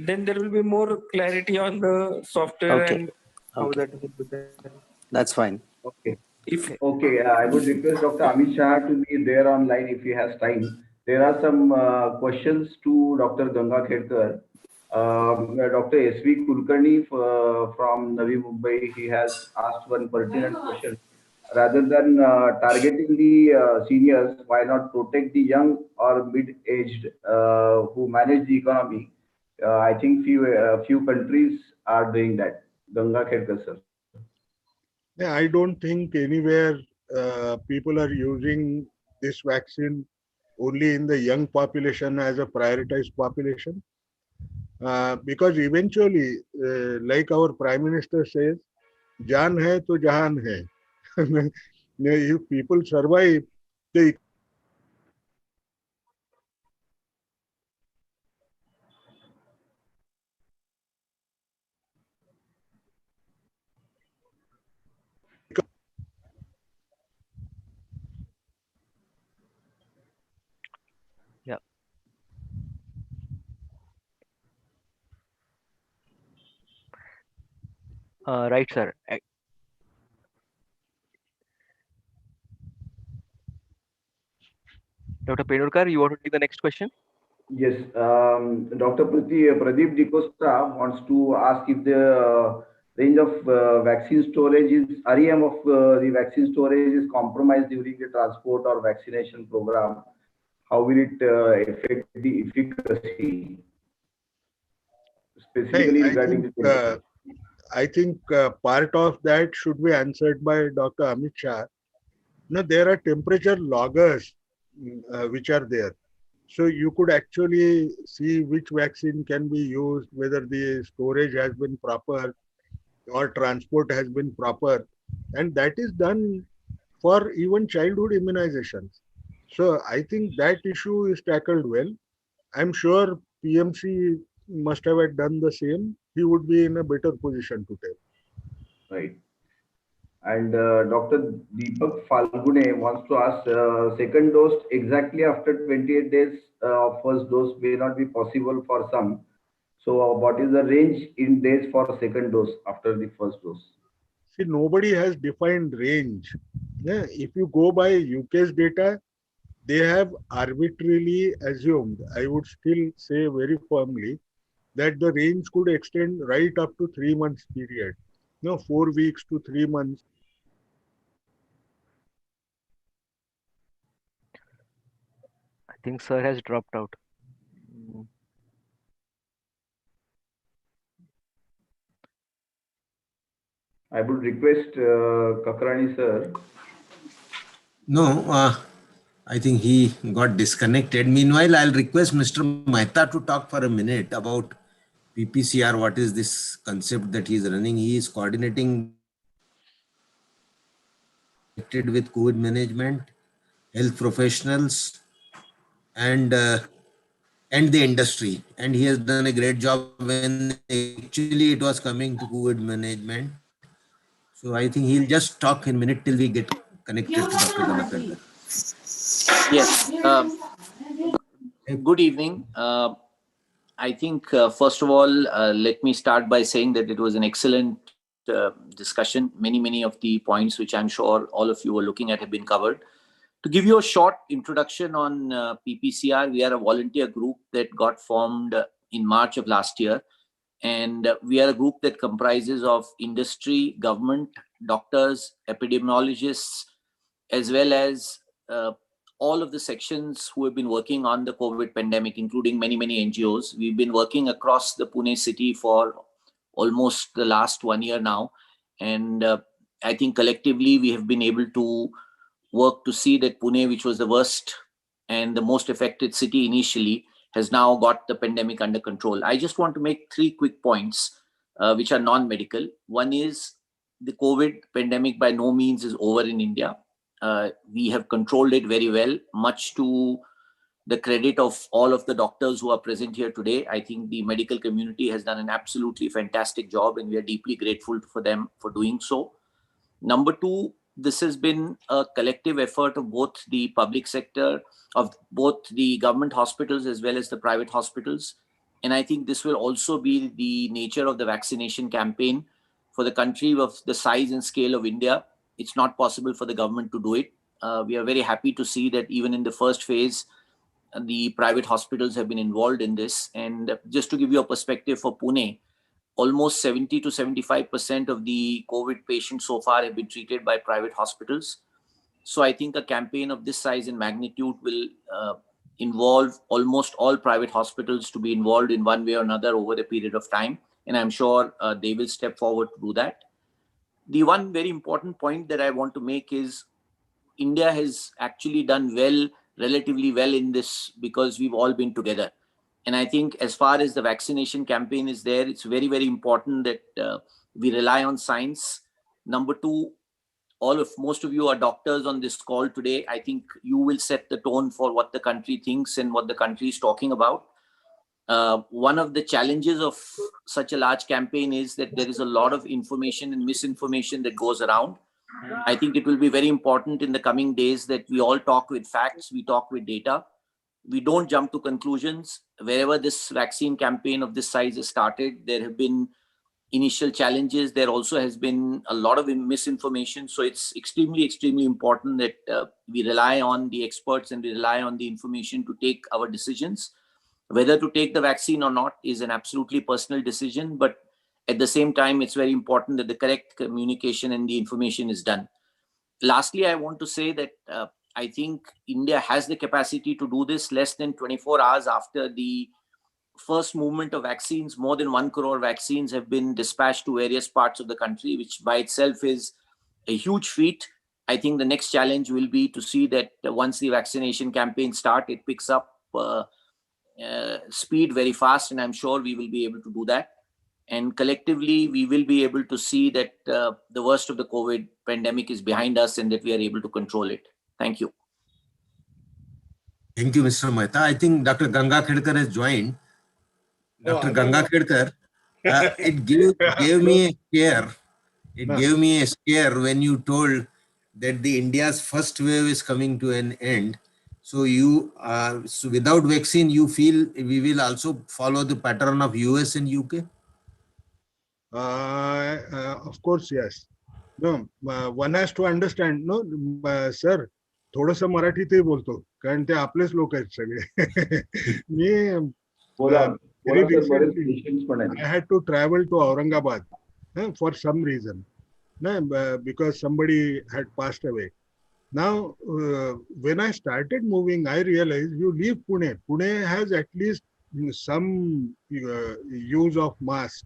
then there will be more clarity on the software Okay. and how Okay. that will be done. That's fine. Okay. If Okay, I would request Dr. Amit Shah to be there online if he has time. There are some questions to Dr. Gangakhedkar. Dr. S.V. Kulkarni from Navi Mumbai, he has asked one pertinent question. Rather than targeting the seniors, why not protect the young or mid-aged who manage the economy? I think few countries are doing that. Gangakhedkar, sir. Yeah, I don't think anywhere people are using this vaccine only in the young population as a prioritized population. Because eventually, like our Prime Minister says, Jaan hai to jahan hai. If people survive, the Yeah. Right, sir. Dr. Penurkar, you want to take the next question? Yes, Dr. Pradeep D'Costa wants to ask if the range of vaccine storage is REM of the vaccine storage is compromised during the transport or vaccination program. How will it affect the efficacy, hey, specifically regarding the temperature? I think part of that should be answered by Dr. Amit Shah. Now, there are temperature loggers which are there. So you could actually see which vaccine can be used, whether the storage has been proper or transport has been proper. And that is done for even childhood immunizations. So I think that issue is tackled well. I'm sure PMC must have done the same. He would be in a better position to tell. Right. And Dr. Deepak Falgune wants to ask, second dose exactly after 28 days of first dose may not be possible for some. So what is the range in days for second dose after the first dose? See, nobody has defined range. Yeah, if you go by UK's data, they have arbitrarily assumed, I would still say very firmly, that the range could extend right up to 3 months period. 4 weeks to 3 months. I think sir has dropped out. Mm. I would request Kakrani sir. No, I think he got disconnected. Meanwhile, I'll request Mr. Mehta to talk for a minute about PPCR. What is this concept that he is running? He is coordinating with COVID management, health professionals, and and the industry. And he has done a great job when actually it was coming to COVID management. So I think he'll just talk in a minute till we get connected to Dr. Gangakhedkar. Yes. Good evening. I think, first of all, let me start by saying that it was an excellent discussion. Many of the points which I'm sure all of you are looking at have been covered. To give you a short introduction on PPCR, we are a volunteer group that got formed in March of last year. And we are a group that comprises of industry, government, doctors, epidemiologists, as well as all of the sections who have been working on the COVID pandemic, including many NGOs. We've been working across the Pune city for almost the last 1 year now. And I think collectively we have been able to work to see that Pune, which was the worst and the most affected city initially, has now got the pandemic under control. I just want to make 3 quick points which are non-medical. One is the COVID pandemic by no means is over in India. We have controlled it very well, much to the credit of all of the doctors who are present here today. I think the medical community has done an absolutely fantastic job, and we are deeply grateful for them for doing so. Number 2, this has been a collective effort of both the public sector, of both the government hospitals as well as the private hospitals. And I think this will also be the nature of the vaccination campaign for the country of the size and scale of India. It's not possible for the government to do it. We are very happy to see that even in the first phase, the private hospitals have been involved in this. And just to give you a perspective for Pune, almost 70 to 75% of the COVID patients so far have been treated by private hospitals. So I think a campaign of this size and magnitude will involve almost all private hospitals to be involved in one way or another over a period of time. And I'm sure they will step forward to do that. The one very important point that I want to make is India has actually done relatively well in this, because we've all been together. And I think as far as the vaccination campaign is there, it's very important that we rely on science. Number 2, most of you are doctors on this call today. I think you will set the tone for what the country thinks and what the country is talking about. One of the challenges of such a large campaign is that there is a lot of information and misinformation that goes around. I think it will be very important in the coming days that we all talk with facts, we talk with data. We don't jump to conclusions. Wherever this vaccine campaign of this size has started, there have been initial challenges. There also has been a lot of misinformation. So it's extremely important that we rely on the experts and we rely on the information to take our decisions. Whether to take the vaccine or not is an absolutely personal decision, but at the same time, it's very important that the correct communication and the information is done. Lastly, I want to say that I think India has the capacity to do this. Less than 24 hours after the first movement of vaccines, more than 1 crore vaccines have been dispatched to various parts of the country, which by itself is a huge feat. I think the next challenge will be to see that once the vaccination campaign starts, it picks up speed very fast, and I'm sure we will be able to do that. And collectively, we will be able to see that the worst of the COVID pandemic is behind us and that we are able to control it. Thank you. Thank you, Mr. Mehta. I think Dr. Gangakhedkar has joined. Dr. Gangakhedkar, it gave me a scare. It gave me a scare when you told that the India's first wave is coming to an end. So you, so without vaccine, you feel we will also follow the pattern of US and UK? Of course, yes. No, one has to understand. No, sir, थोडंसं मराठीतही बोलतो कारण ते आपलेच लोक आहेत सगळे. मी very recently, I had to travel to Aurangabad for some reason, because somebody had passed away. Now, when I started moving, I realized you leave Pune. Pune has at least some use of masks,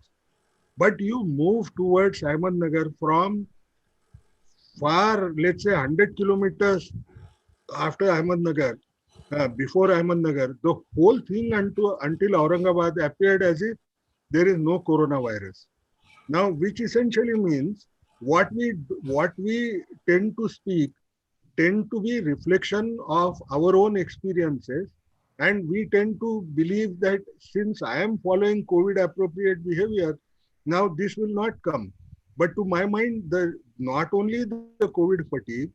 but you move towards Ahmednagar from far, let's say 100 kilometers after Ahmednagar, before Ahmednagar, the whole thing until Aurangabad appeared as if there is no coronavirus. Now, which essentially means what we tend to speak tend to be reflection of our own experiences And we tend to believe that since I am following COVID appropriate behavior, now this will not come. But to my mind, not only the COVID fatigue,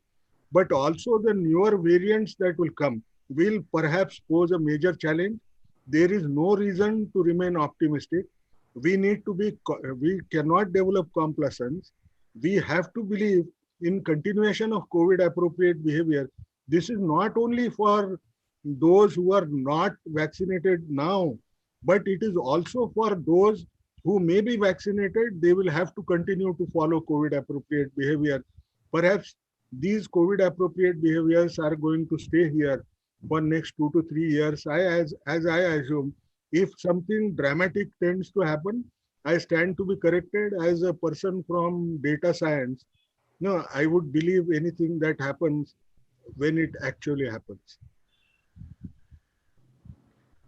but also the newer variants that will come will perhaps pose a major challenge. There is no reason to remain optimistic. We need to be, we cannot develop complacence. We have to believe in continuation of COVID appropriate behavior. This is not only for those who are not vaccinated now, but it is also for those who may be vaccinated. They will have to continue to follow COVID appropriate behavior. Perhaps these COVID appropriate behaviors are going to stay here for next 2 to 3 years. As I assume, if something dramatic tends to happen, I stand to be corrected as a person from data science. No, I would believe anything that happens when it actually happens.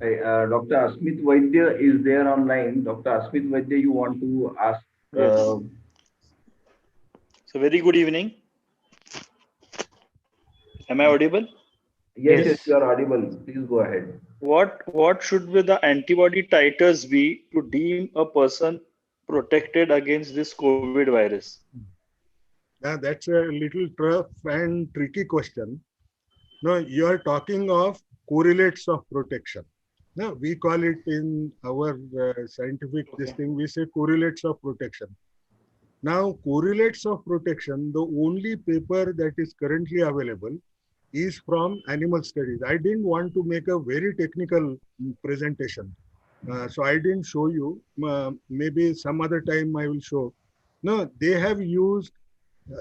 Dr. Asmit Vaidya is there online. Dr. Asmit Vaidya, you want to ask? Yes. So very good evening. Am I audible? Yes, yes, you are audible. Please go ahead. What should be the antibody titers be to deem a person protected against this COVID virus? Yeah, that's a little tough and tricky question. No, you are talking of correlates of protection. No, we call it in our scientific this thing, we say correlates of protection. Now, correlates of protection, the only paper that is currently available is from animal studies. I didn't want to make a very technical presentation. So I didn't show you. Maybe some other time I will show. No, they have used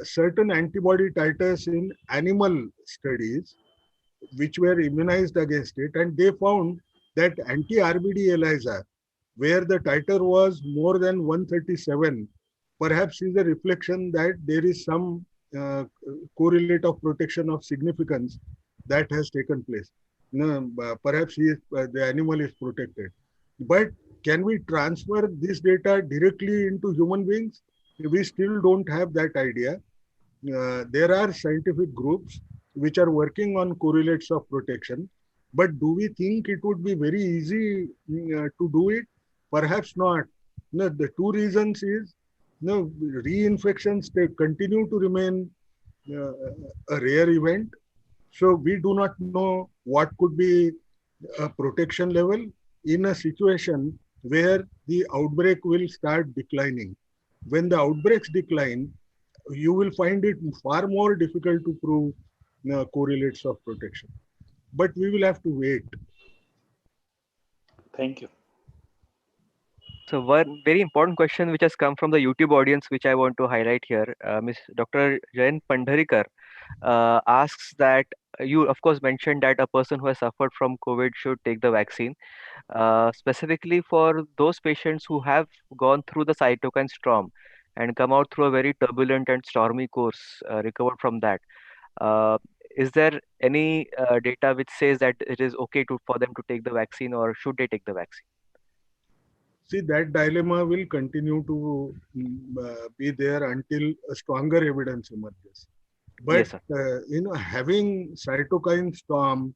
certain antibody titers in animal studies, which were immunized against it, and they found that anti-RBD ELISA, where the titer was more than 137, perhaps is a reflection that there is some correlate of protection of significance that has taken place. Perhaps the animal is protected. But can we transfer this data directly into human beings? We still don't have that idea. There are scientific groups which are working on correlates of protection. But do we think it would be very easy to do it? Perhaps not. No, the two reasons is reinfections continue to remain a rare event. So we do not know what could be a protection level in a situation where the outbreak will start declining. When the outbreaks decline, you will find it far more difficult to prove correlates of protection. But we will have to wait. Thank you. So one very important question which has come from the YouTube audience, which I want to highlight here, Ms. Dr. Jayan Pandharikar asks that you, of course, mentioned that a person who has suffered from COVID should take the vaccine. Specifically for those patients who have gone through the cytokine storm and come out through a very turbulent and stormy course, recovered from that. Is there any data which says that it is okay for them to take the vaccine, or should they take the vaccine? See, that dilemma will continue to be there until a stronger evidence emerges. But yes, having cytokine storm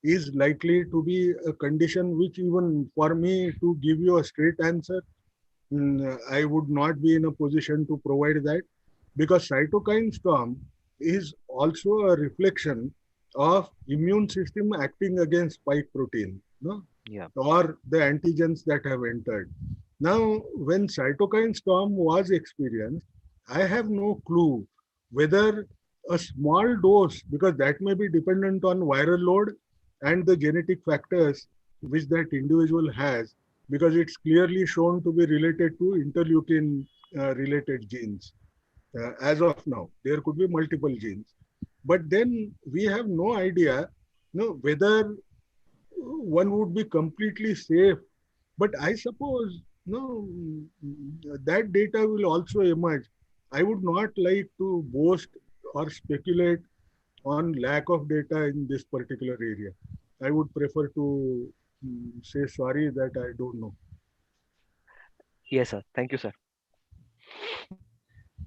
is likely to be a condition which, even for me to give you a straight answer, I would not be in a position to provide that, because cytokine storm is also a reflection of immune system acting against spike protein, or the antigens that have entered. Now, when cytokine storm was experienced, I have no clue whether a small dose, because that may be dependent on viral load and the genetic factors which that individual has, because it's clearly shown to be related to interleukin related genes. As of now, there could be multiple genes. But then we have no idea whether one would be completely safe. But I suppose that data will also emerge. I would not like to boast or speculate on lack of data in this particular area. I would prefer to say sorry that I don't know. Yes, sir. Thank you, sir.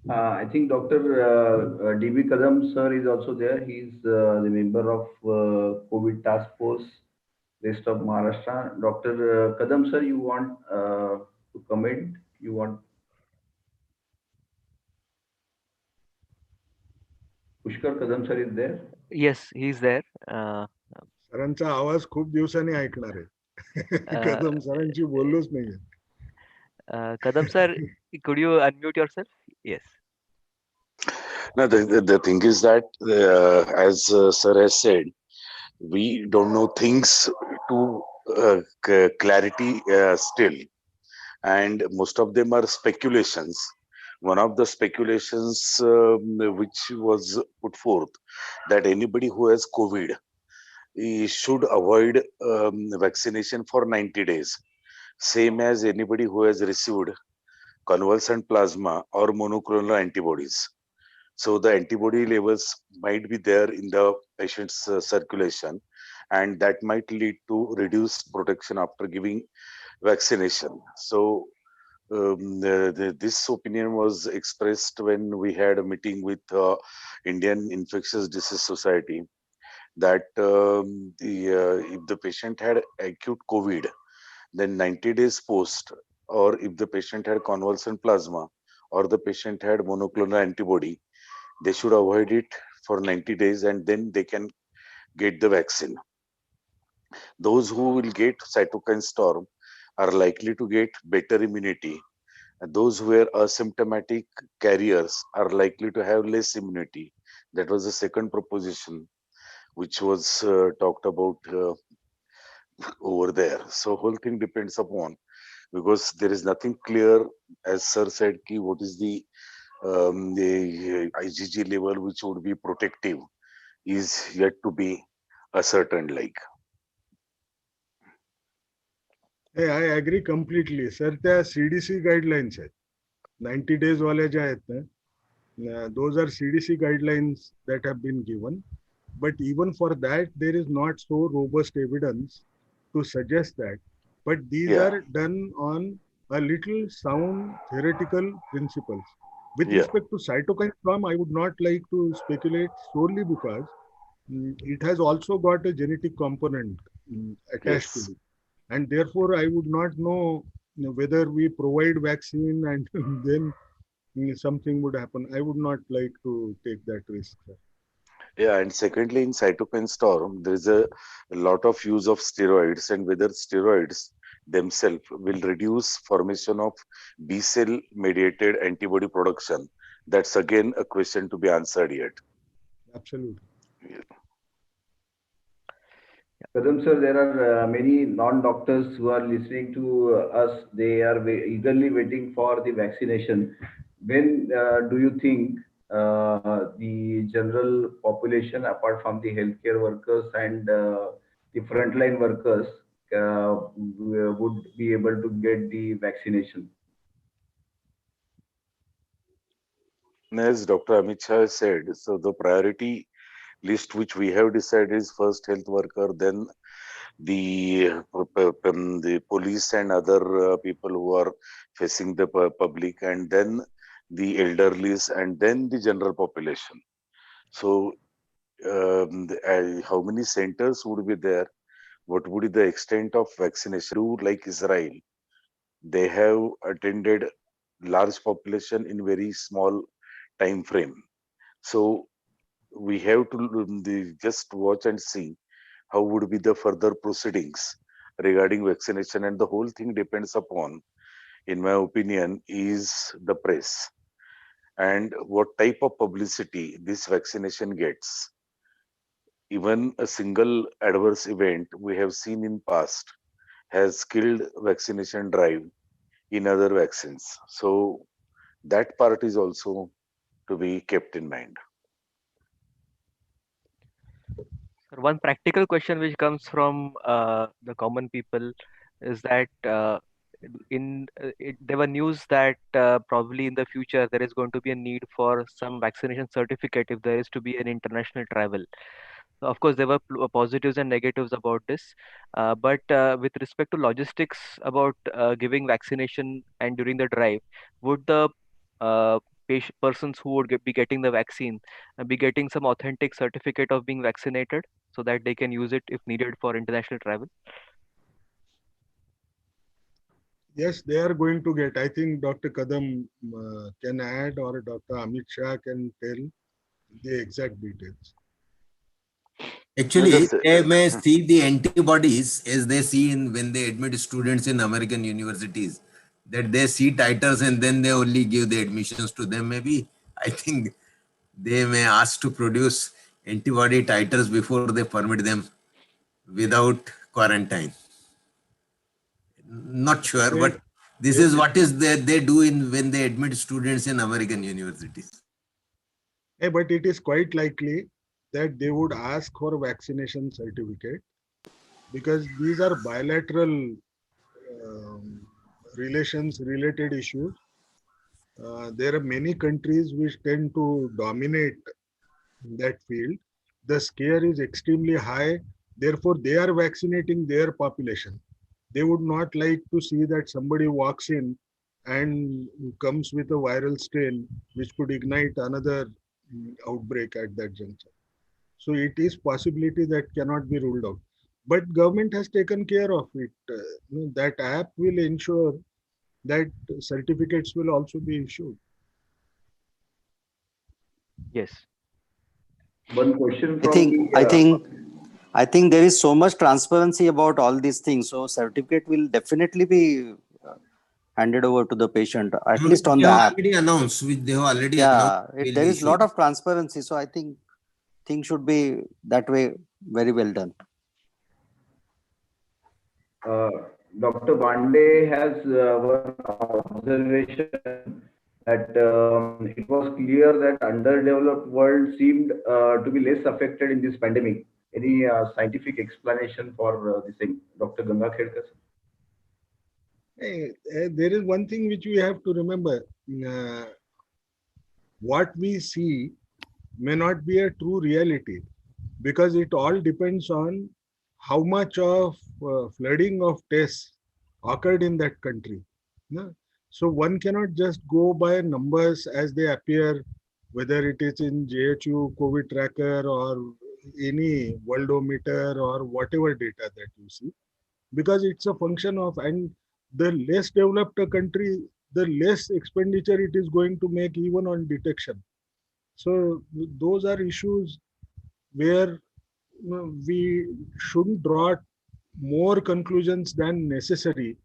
I think Dr. D.B. Kadam sir is also there. He's the member of COVID task force. rest of Maharashtra. Dr. Kadam sir, you want to comment? You want Pushkar Kadam sir is there? Yes, he's there. Uh, सरांचा आवाज खूप दिवसांनी ऐकणार आहे. uh, कदम सरांची बोललोच नाहीये. Kadam sir, could you unmute yourself? Yes. No, the thing is that, as Sir has said, we don't know things to clarity still, and most of them are speculations. One of the speculations which was put forth, that anybody who has COVID, he should avoid vaccination for 90 days, same as anybody who has received convalescent plasma or monoclonal antibodies. So the antibody levels might be there in the patient's circulation, and that might lead to reduced protection after giving vaccination. So this opinion was expressed when we had a meeting with Indian Infectious Disease Society, that if the patient had acute COVID, then 90 days post, or if the patient had convalescent plasma, or the patient had monoclonal antibody, they should avoid it for 90 days and then they can get the vaccine. Those who will get cytokine storm are likely to get better immunity. And those who are asymptomatic carriers are likely to have less immunity. That was the second proposition which was talked about over there. So whole thing depends upon, because there is nothing clear, as sir said, ki what is the IgG level which would be protective is yet to be ascertained. Like, Hey, I agree completely. Sir त्या CDC guidelines आहेत. 90 days वाल्या ज्या आहेत ना, those are CDC guidelines that have been given. But even for that, there is not so robust evidence to suggest that. But these yeah, are done on a little sound theoretical principles. With yeah, respect to cytokine storm, I would not like to speculate solely because it has also got a genetic component attached to yes. it. And therefore, I would not know whether we provide vaccine and then something would happen. I would not like to take that risk, sir. Yeah, and secondly, in cytokine storm, there is a lot of use of steroids, and whether steroids themselves will reduce formation of B cell mediated antibody production. That's again a question to be answered yet. Absolutely. Yeah. Kadam sir, there are many non-doctors who are listening to us. They are eagerly waiting for the vaccination. When do you think the general population, apart from the healthcare workers and the frontline workers, would be able to get the vaccination? As Dr. Amit Shah said, so the priority list which we have decided is first health worker, then the police and other people who are facing the public, and then the elderlies, and then the general population. So how many centers would be there? What would be the extent of vaccination? Do like Israel, they have attended large population in very small time frame. So we have to just watch and see how would be the further proceedings regarding vaccination, and the whole thing depends upon, in my opinion, is the press and what type of publicity this vaccination gets. Even a single adverse event we have seen in past has killed vaccination drive in other vaccines. So that part is also to be kept in mind. One practical question which comes from the common people is that there were news that probably in the future there is going to be a need for some vaccination certificate if there is to be an international travel. Of course, there were positives and negatives about this, but with respect to logistics about giving vaccination and during the drive, would the persons who would be getting the vaccine be getting some authentic certificate of being vaccinated so that they can use it if needed for international travel? Yes, they are going to get. I think Dr. Kadam can add, or Dr. Amit Shah can tell the exact details. No, Actually, just they may see the antibodies as they see in when they admit students in American universities, that they see titers and then they only give the admissions to them. Maybe I think they may ask to produce antibody titers before they permit them without quarantine. Not sure, Eh, but this eh, is what is they do in when they admit students in American universities. but it is quite likely that they would ask for vaccination certificate because these are bilateral um, relations related issues. There are many countries which tend to dominate that field. The scare is extremely high. Therefore, they are vaccinating their population. They would not like to see that somebody walks in and comes with a viral strain which could ignite another outbreak at that juncture. So it is possibility that cannot be ruled out. But government has taken care of it. That app will ensure that certificates will also be issued. Yes. One question I from think the I think I think there is so much transparency about all these things. So certificate will definitely be handed over to the patient, at least on They the have app. already announced, which they have already announced, Yeah, will there be is a lot issued. of transparency. So I think things should be that way, very well done. uh, Dr. Bande has one observation that it was clear that underdeveloped world seemed to be less affected in this pandemic. Any scientific explanation for this thing, Dr. Gangakhedkar? There is one thing which we have to remember. Uh, what we see may not be a true reality because it all depends on how much of flooding of tests occurred in that country. No? So one cannot just go by numbers as they appear, whether it is in JHU, COVID tracker, or any worldometer or whatever data that you see, because it's a function of, and the less developed a country, the less expenditure it is going to make even on detection. So those are issues where we shouldn't draw more conclusions than necessary.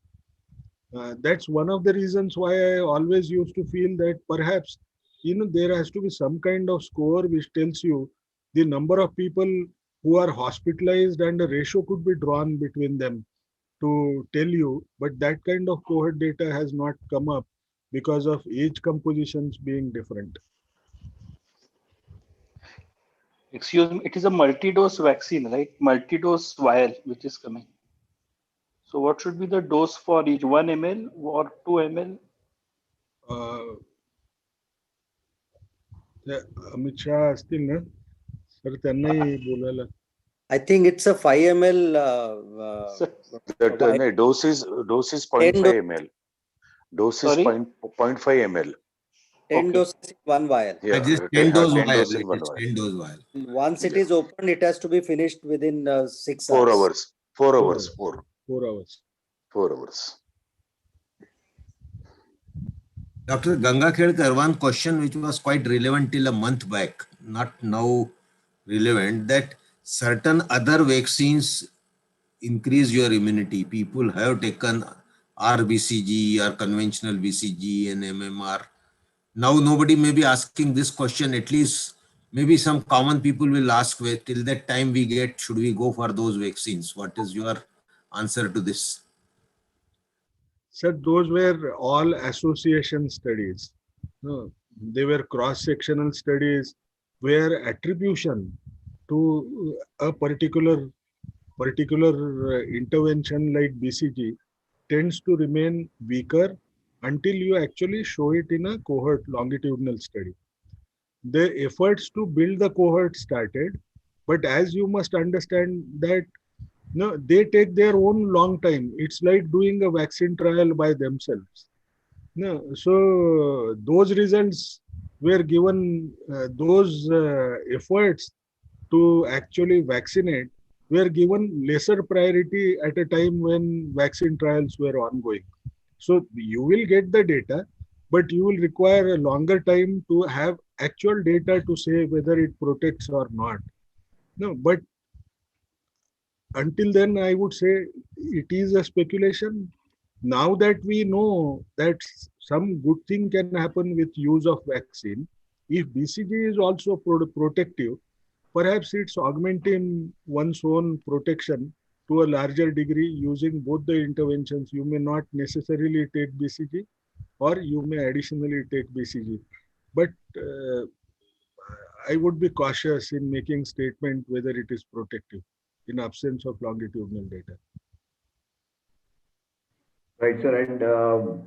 That's one of the reasons why I always used to feel that perhaps there has to be some kind of score which tells you the number of people who are hospitalized, and a ratio could be drawn between them to tell you, but that kind of cohort data has not come up because of age compositions being different. Excuse me, it is a multi-dose vaccine, right? Multi-dose vial, which is coming. So what should be the dose for each 1 ml or 2 ml? Uh, Amit Shah असतील ना sir त्यांनाही बोलायला I think it's a 5 ml. So, that Vial. no, dose is 10 0.5 ml. Dose is sorry? 0.5 ml. 10 Okay. doses in one vial. Yeah, Just 10 dose 10 vial. dose in one It's vial. 10 dose vial. Once it Yeah. is opened, it has to be finished within 6 4 hours. hours. 4 4 hours. hours. 4. 4 hours. 4 hours. Dr. Gangakhedkar, one question which was quite relevant till a month back, not now relevant, that certain other vaccines increase your immunity. People have taken RBCG or conventional BCG and MMR. Now nobody may be asking this question, at least maybe some common people will ask, till that time we get, should we go for those vaccines? What is your answer to this? Sir, those were all association studies. No, they were cross-sectional studies where attribution to a particular intervention like BCG tends to remain weaker until you actually show it in a cohort longitudinal study. The efforts to build the cohort started, but as you must understand that no, they take their own long time. It's like doing a vaccine trial by themselves. No, so those results were given those efforts to actually vaccinate were given lesser priority at a time when vaccine trials were ongoing. So you will get the data, but you will require a longer time to have actual data to say whether it protects or not. No, but until then, I would say it is a speculation. Now that we know that some good thing can happen with use of vaccine, if BCG is also protective, perhaps it's augmenting one's own protection to a larger degree using both the interventions. You may not necessarily take BCG, or you may additionally take BCG. But I would be cautious in making statement whether it is protective in absence of longitudinal data. Right, sir. And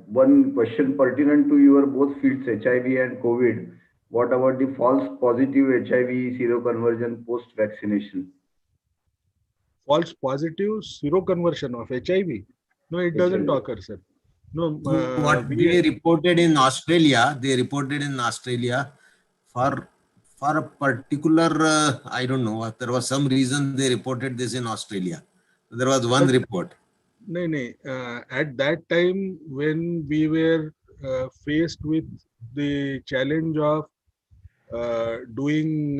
one question pertinent to your both fields, HIV and COVID. What about the false positive HIV seroconversion post-vaccination? False positive seroconversion of HIV? No, it doesn't HIV. occur, sir. No, What they reported in Australia, for a particular, I don't know, there was some reason they reported this in Australia. There was one report. No, no. At that time, when we were faced with the challenge of doing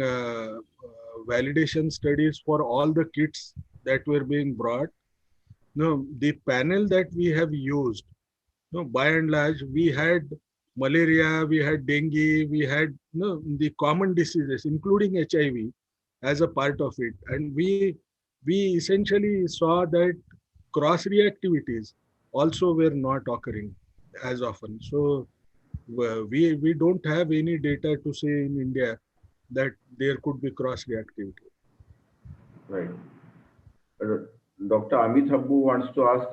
validation studies for all the kits that were being brought, no, the panel that we have used, no, by and large, we had malaria, we had dengue, we had the common diseases, including HIV, as a part of it, and we essentially saw that cross reactivities also were not occurring as often. So we don't have any data to say in India that there could be cross reactivity. Right. Dr. Amit Habbu wants to ask,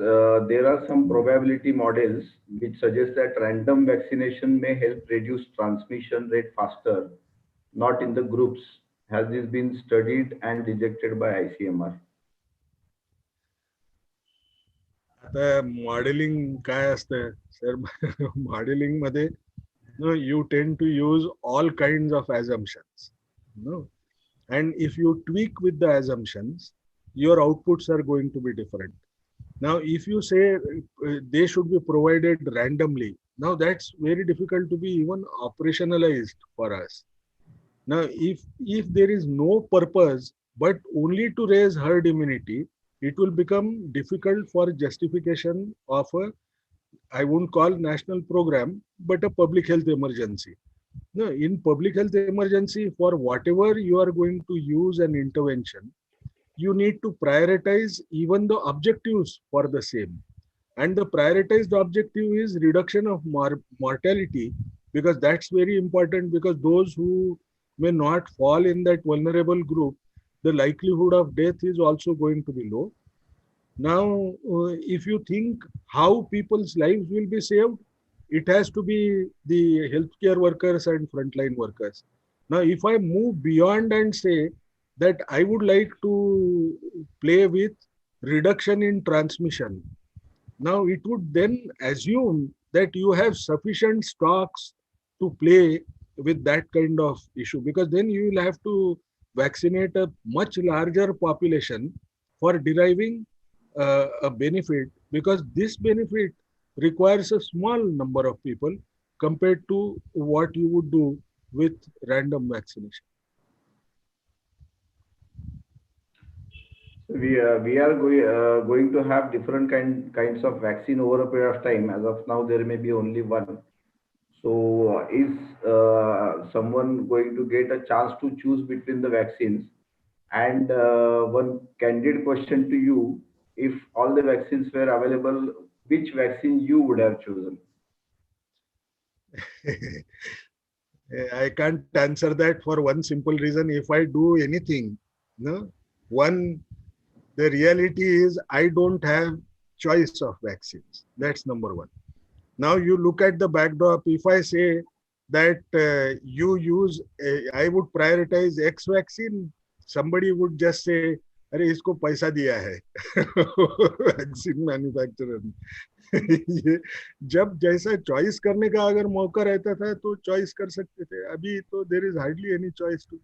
there are some probability models which suggest that random vaccination may help reduce transmission rate faster, not in the groups. Has this been studied and rejected by ICMR? आता modelling काय असतं sir modelling मध्ये you tend to use all kinds of assumptions, no, and if you tweak with the assumptions, your outputs are going to be different. Now if you say they should be provided randomly, now that's very difficult to be even operationalized for us. Now if there is no purpose but only to raise herd immunity, it will become difficult for justification of a, I won't call national program, but a public health emergency. No, in public health emergency, for whatever you are going to use an intervention, you need to prioritize even the objectives for the same. And the prioritized objective is reduction of mortality, because that's very important, because those who may not fall in that vulnerable group, the likelihood of death is also going to be low. Now, if you think how people's lives will be saved, it has to be the healthcare workers and frontline workers. Now, if I move beyond and say that I would like to play with reduction in transmission, now it would then assume that you have sufficient stocks to play with that kind of issue, because then you will have to vaccinate a much larger population for deriving a benefit, because this benefit requires a small number of people compared to what you would do with random vaccination. We are going to have different kinds of vaccine over a period of time. As of now, there may be only one. So is someone going to get a chance to choose between the vaccines? And one candid question to you, if all the vaccines were available, which vaccine you would have chosen? I can't answer that for one simple reason. If I do anything, no, the reality is I don't have choice of vaccines. That's number one. Now you look at the backdrop. If I say that you use, I would prioritize X vaccine, somebody would just say अरे इसको पैसा दिया है vaccine manufacturer ने ये जब जैसा choice करने का अगर मौका रहता था तो चॉइस कर सकते थे. अभी तो there is hardly any choice to.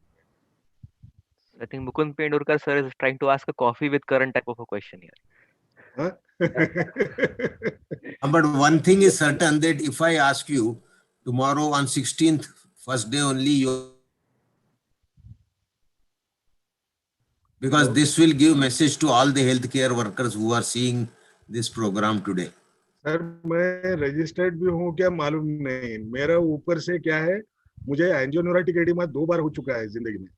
I think Mukund Pendurkar sir is trying to ask a coffee with current type of a question here. But one thing is certain, that if I ask you tomorrow on 16th, first day only, because this will give message to all the healthcare workers who are seeing this program today. Sir मैं registered भी हूँ क्या मालूम नहीं. मेरा ऊपर से क्या है, मुझे एंजियोन्यूराटिक एडिमा 2 बार हो चुका है जिंदगी में.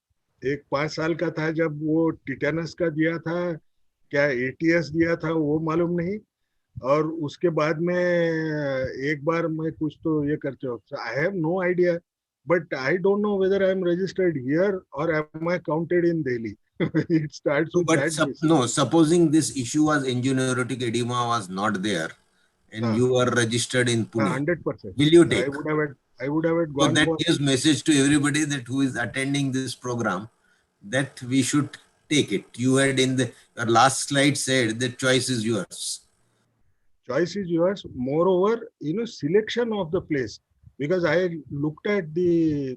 एक 5 साल का था जब वो टिटेनस का दिया था, क्या एटीएस दिया था वो मालूम नहीं, और उसके बाद में एक बार मैं कुछ तो ये करते हो. I have no idea, but I don't know whether I am registered here और am I counted in Delhi. It starts with that. No, supposing this issue was angioneurotic edema was not there, and you were registered in Pune, 100%. will you take? I would have So gone that for. gives message to everybody that who is attending this program, that we should take it. You had in your last slide said the choice is yours. Choice is yours. Moreover, selection of the place, because I looked at the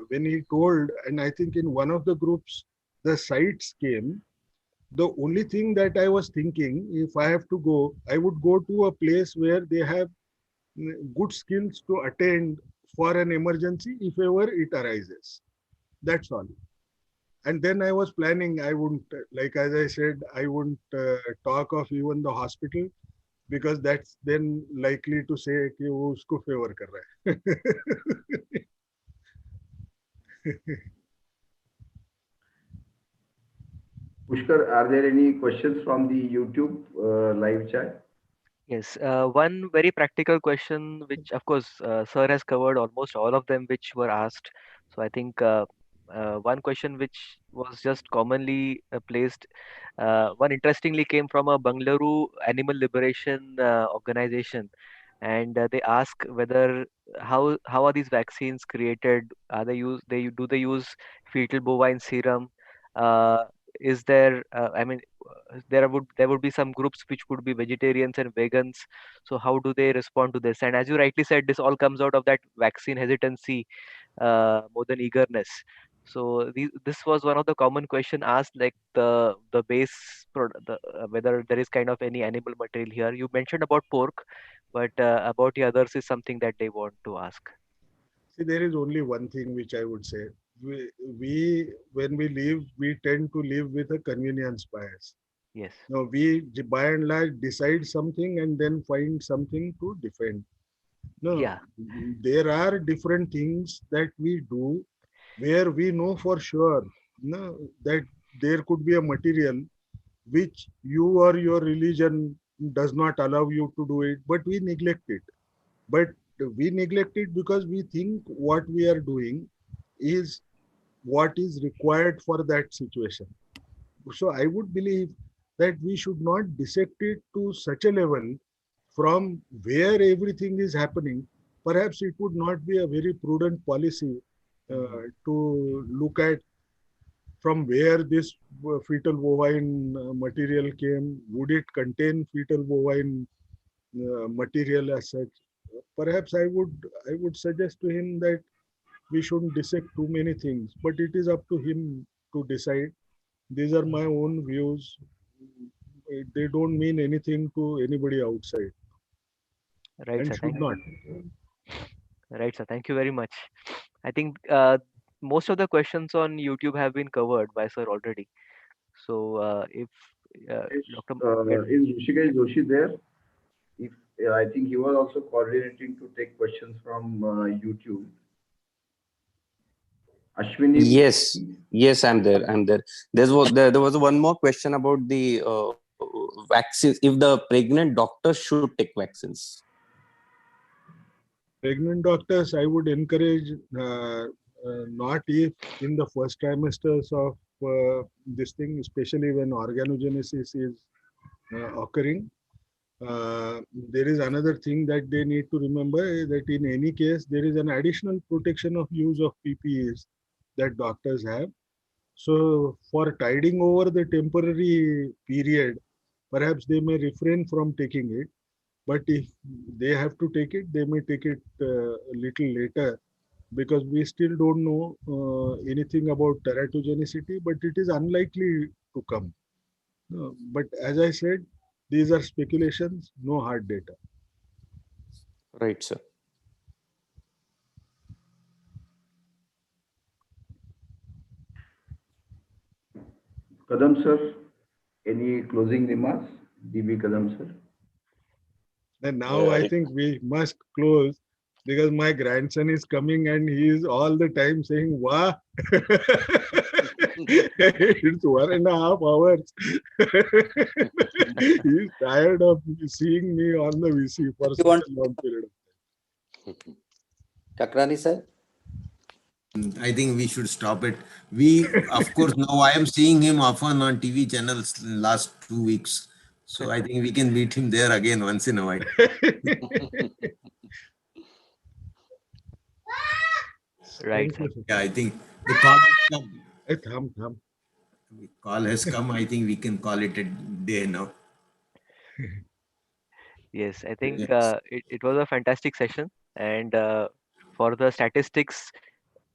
when he told, and I think in one of the groups the sites came. The only thing that I was thinking, if I have to go, I would go to a place where they have good skills to attend for an emergency if ever it arises. That's all. And then I was planning, I wouldn't, like as I said, I wouldn't talk of even the hospital, because that's then likely to say कि वो उसको favor कर रहा है. Pushkar, are there any questions from the YouTube live chat? Yes, one very practical question, which of course sir has covered almost all of them which were asked. So I think one question which was just commonly placed, one interestingly came from a Bangalore animal liberation organization, and they ask whether how are these vaccines created? Are they use fetal bovine serum? Uh, is there I mean there would be some groups which would be vegetarians and vegans, so how do they respond to this? And as you rightly said, this all comes out of that vaccine hesitancy more than eagerness. So this was one of the common question asked, like the base whether there is kind of any animal material here. You mentioned about pork, but about the others is something that they want to ask. See, there is only one thing which I would say. We when we live, we tend to live with a convenience bias. Yes. Now we by and large decide something and then find something to defend. No, Yeah. there are different things that we do where we know for sure, that there could be a material which you or your religion does not allow you to do it, but we neglect it. But we neglect it because we think what we are doing is what is required for that situation. So I would believe that we should not dissect it to such a level from where everything is happening. Perhaps it would not be a very prudent policy to look at from where this fetal bovine material came. Would it contain fetal bovine material as such? Perhaps I would suggest to him that we shouldn't dissect too many things, but it is up to him to decide. These are my own views. They don't mean anything to anybody outside. Right, And sir. should not. Right, sir. Thank you very much. I think most of the questions on YouTube have been covered by sir already. So if Dr. Is Rishikesh Joshi there? If I think he was also coordinating to take questions from YouTube. Ashwini. Yes, I'm there. There was one more question about the vaccines. If the pregnant doctors should take vaccines. Pregnant doctors, I would encourage not if in the first trimesters of this thing, especially when organogenesis is occurring. There is another thing that they need to remember, that in any case, there is an additional protection of use of PPEs that doctors have. So for tiding over the temporary period, perhaps they may refrain from taking it. But if they have to take it, they may take it a little later, because we still don't know anything about teratogenicity, but it is unlikely to come. But as I said, these are speculations, no hard data. Right, sir. Kadam sir, any closing remarks? DB Kadam sir. And now I think we must close, because my grandson is coming and he is all the time saying, "Wow, it's 1.5 hours." He's tired of seeing me on the VC for such a long period of time. Kakrani sir? I think we should stop it. We, of course, now I am seeing him often on TV channels last 2 weeks. So I think we can meet him there again once in a while. Right, Thank you, sir. sir. Yeah, I think the call has come. Thumb. The call has come. I think we can call it a day now. Yes, I think Yes. it was a fantastic session. And for the statistics,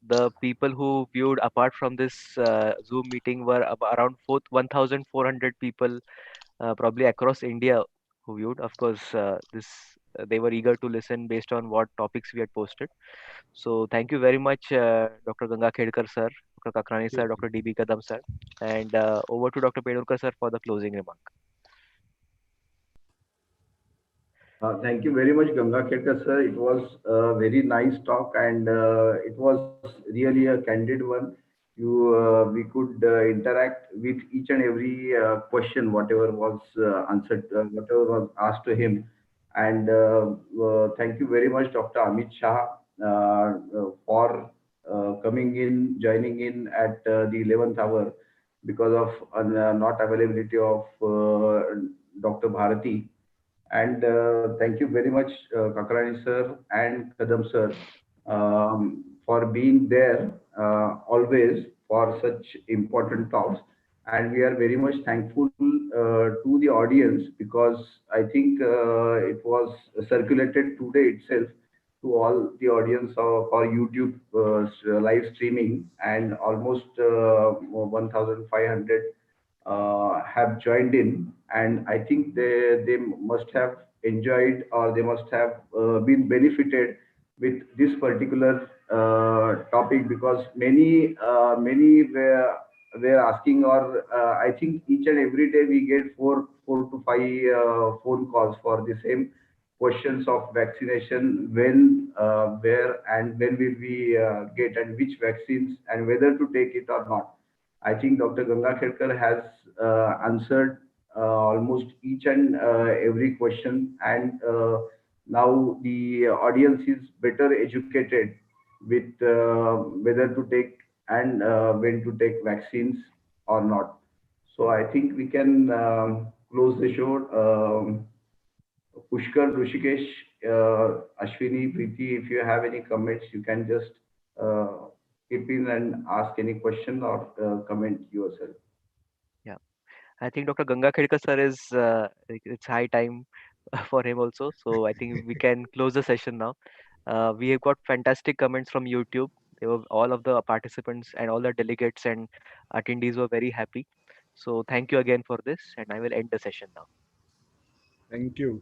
the people who viewed apart from this Zoom meeting were around 1,400 people, probably across India, who viewed. Of course, they were eager to listen based on what topics we had posted. So thank you very much, Dr. Gangakhedkar sir, Dr. Kakrani sir, Dr. DB Kadam sir, and over to Dr. Pedurkar sir for the closing remark. Thank you very much, Gangakhedkar sir. It was a very nice talk, and it was really a candid one. We could interact with each and every question, whatever was answered, whatever was asked to him. And thank you very much, Dr. Amit Shah, for coming in, joining in at the 11th hour because of not availability of Dr. Bharati. And thank you very much, Kakrani sir and Kadam sir, for being there always for such important talks. And we are very much thankful to the audience, because I think it was circulated today itself to all the audience of our YouTube live streaming, and almost 1,500 have joined in, and I think they must have enjoyed, or they must have been benefited with this particular topic, because many were asking, or I think each and every day we get four to five phone calls for the same questions of vaccination: when, where, and when will we get, and which vaccines, and whether to take it or not. I think Dr. Gangakhedkar has answered almost each and every question, and now the audience is better educated with whether to take and when to take vaccines or not. So I think we can close the show. Pushkar, Rushikesh, Ashwini, Preeti, if you have any comments, you can just keep in and ask any question or comment yourself. Yeah, I think Dr. Gangakhedkar sir is it's high time for him also. So I think we can close the session now. We have got fantastic comments from YouTube. They were all of the participants and all the delegates and attendees were very happy. So thank you again for this, and I will end the session now. Thank you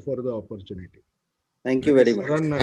for the opportunity. Thank you very much. Saran,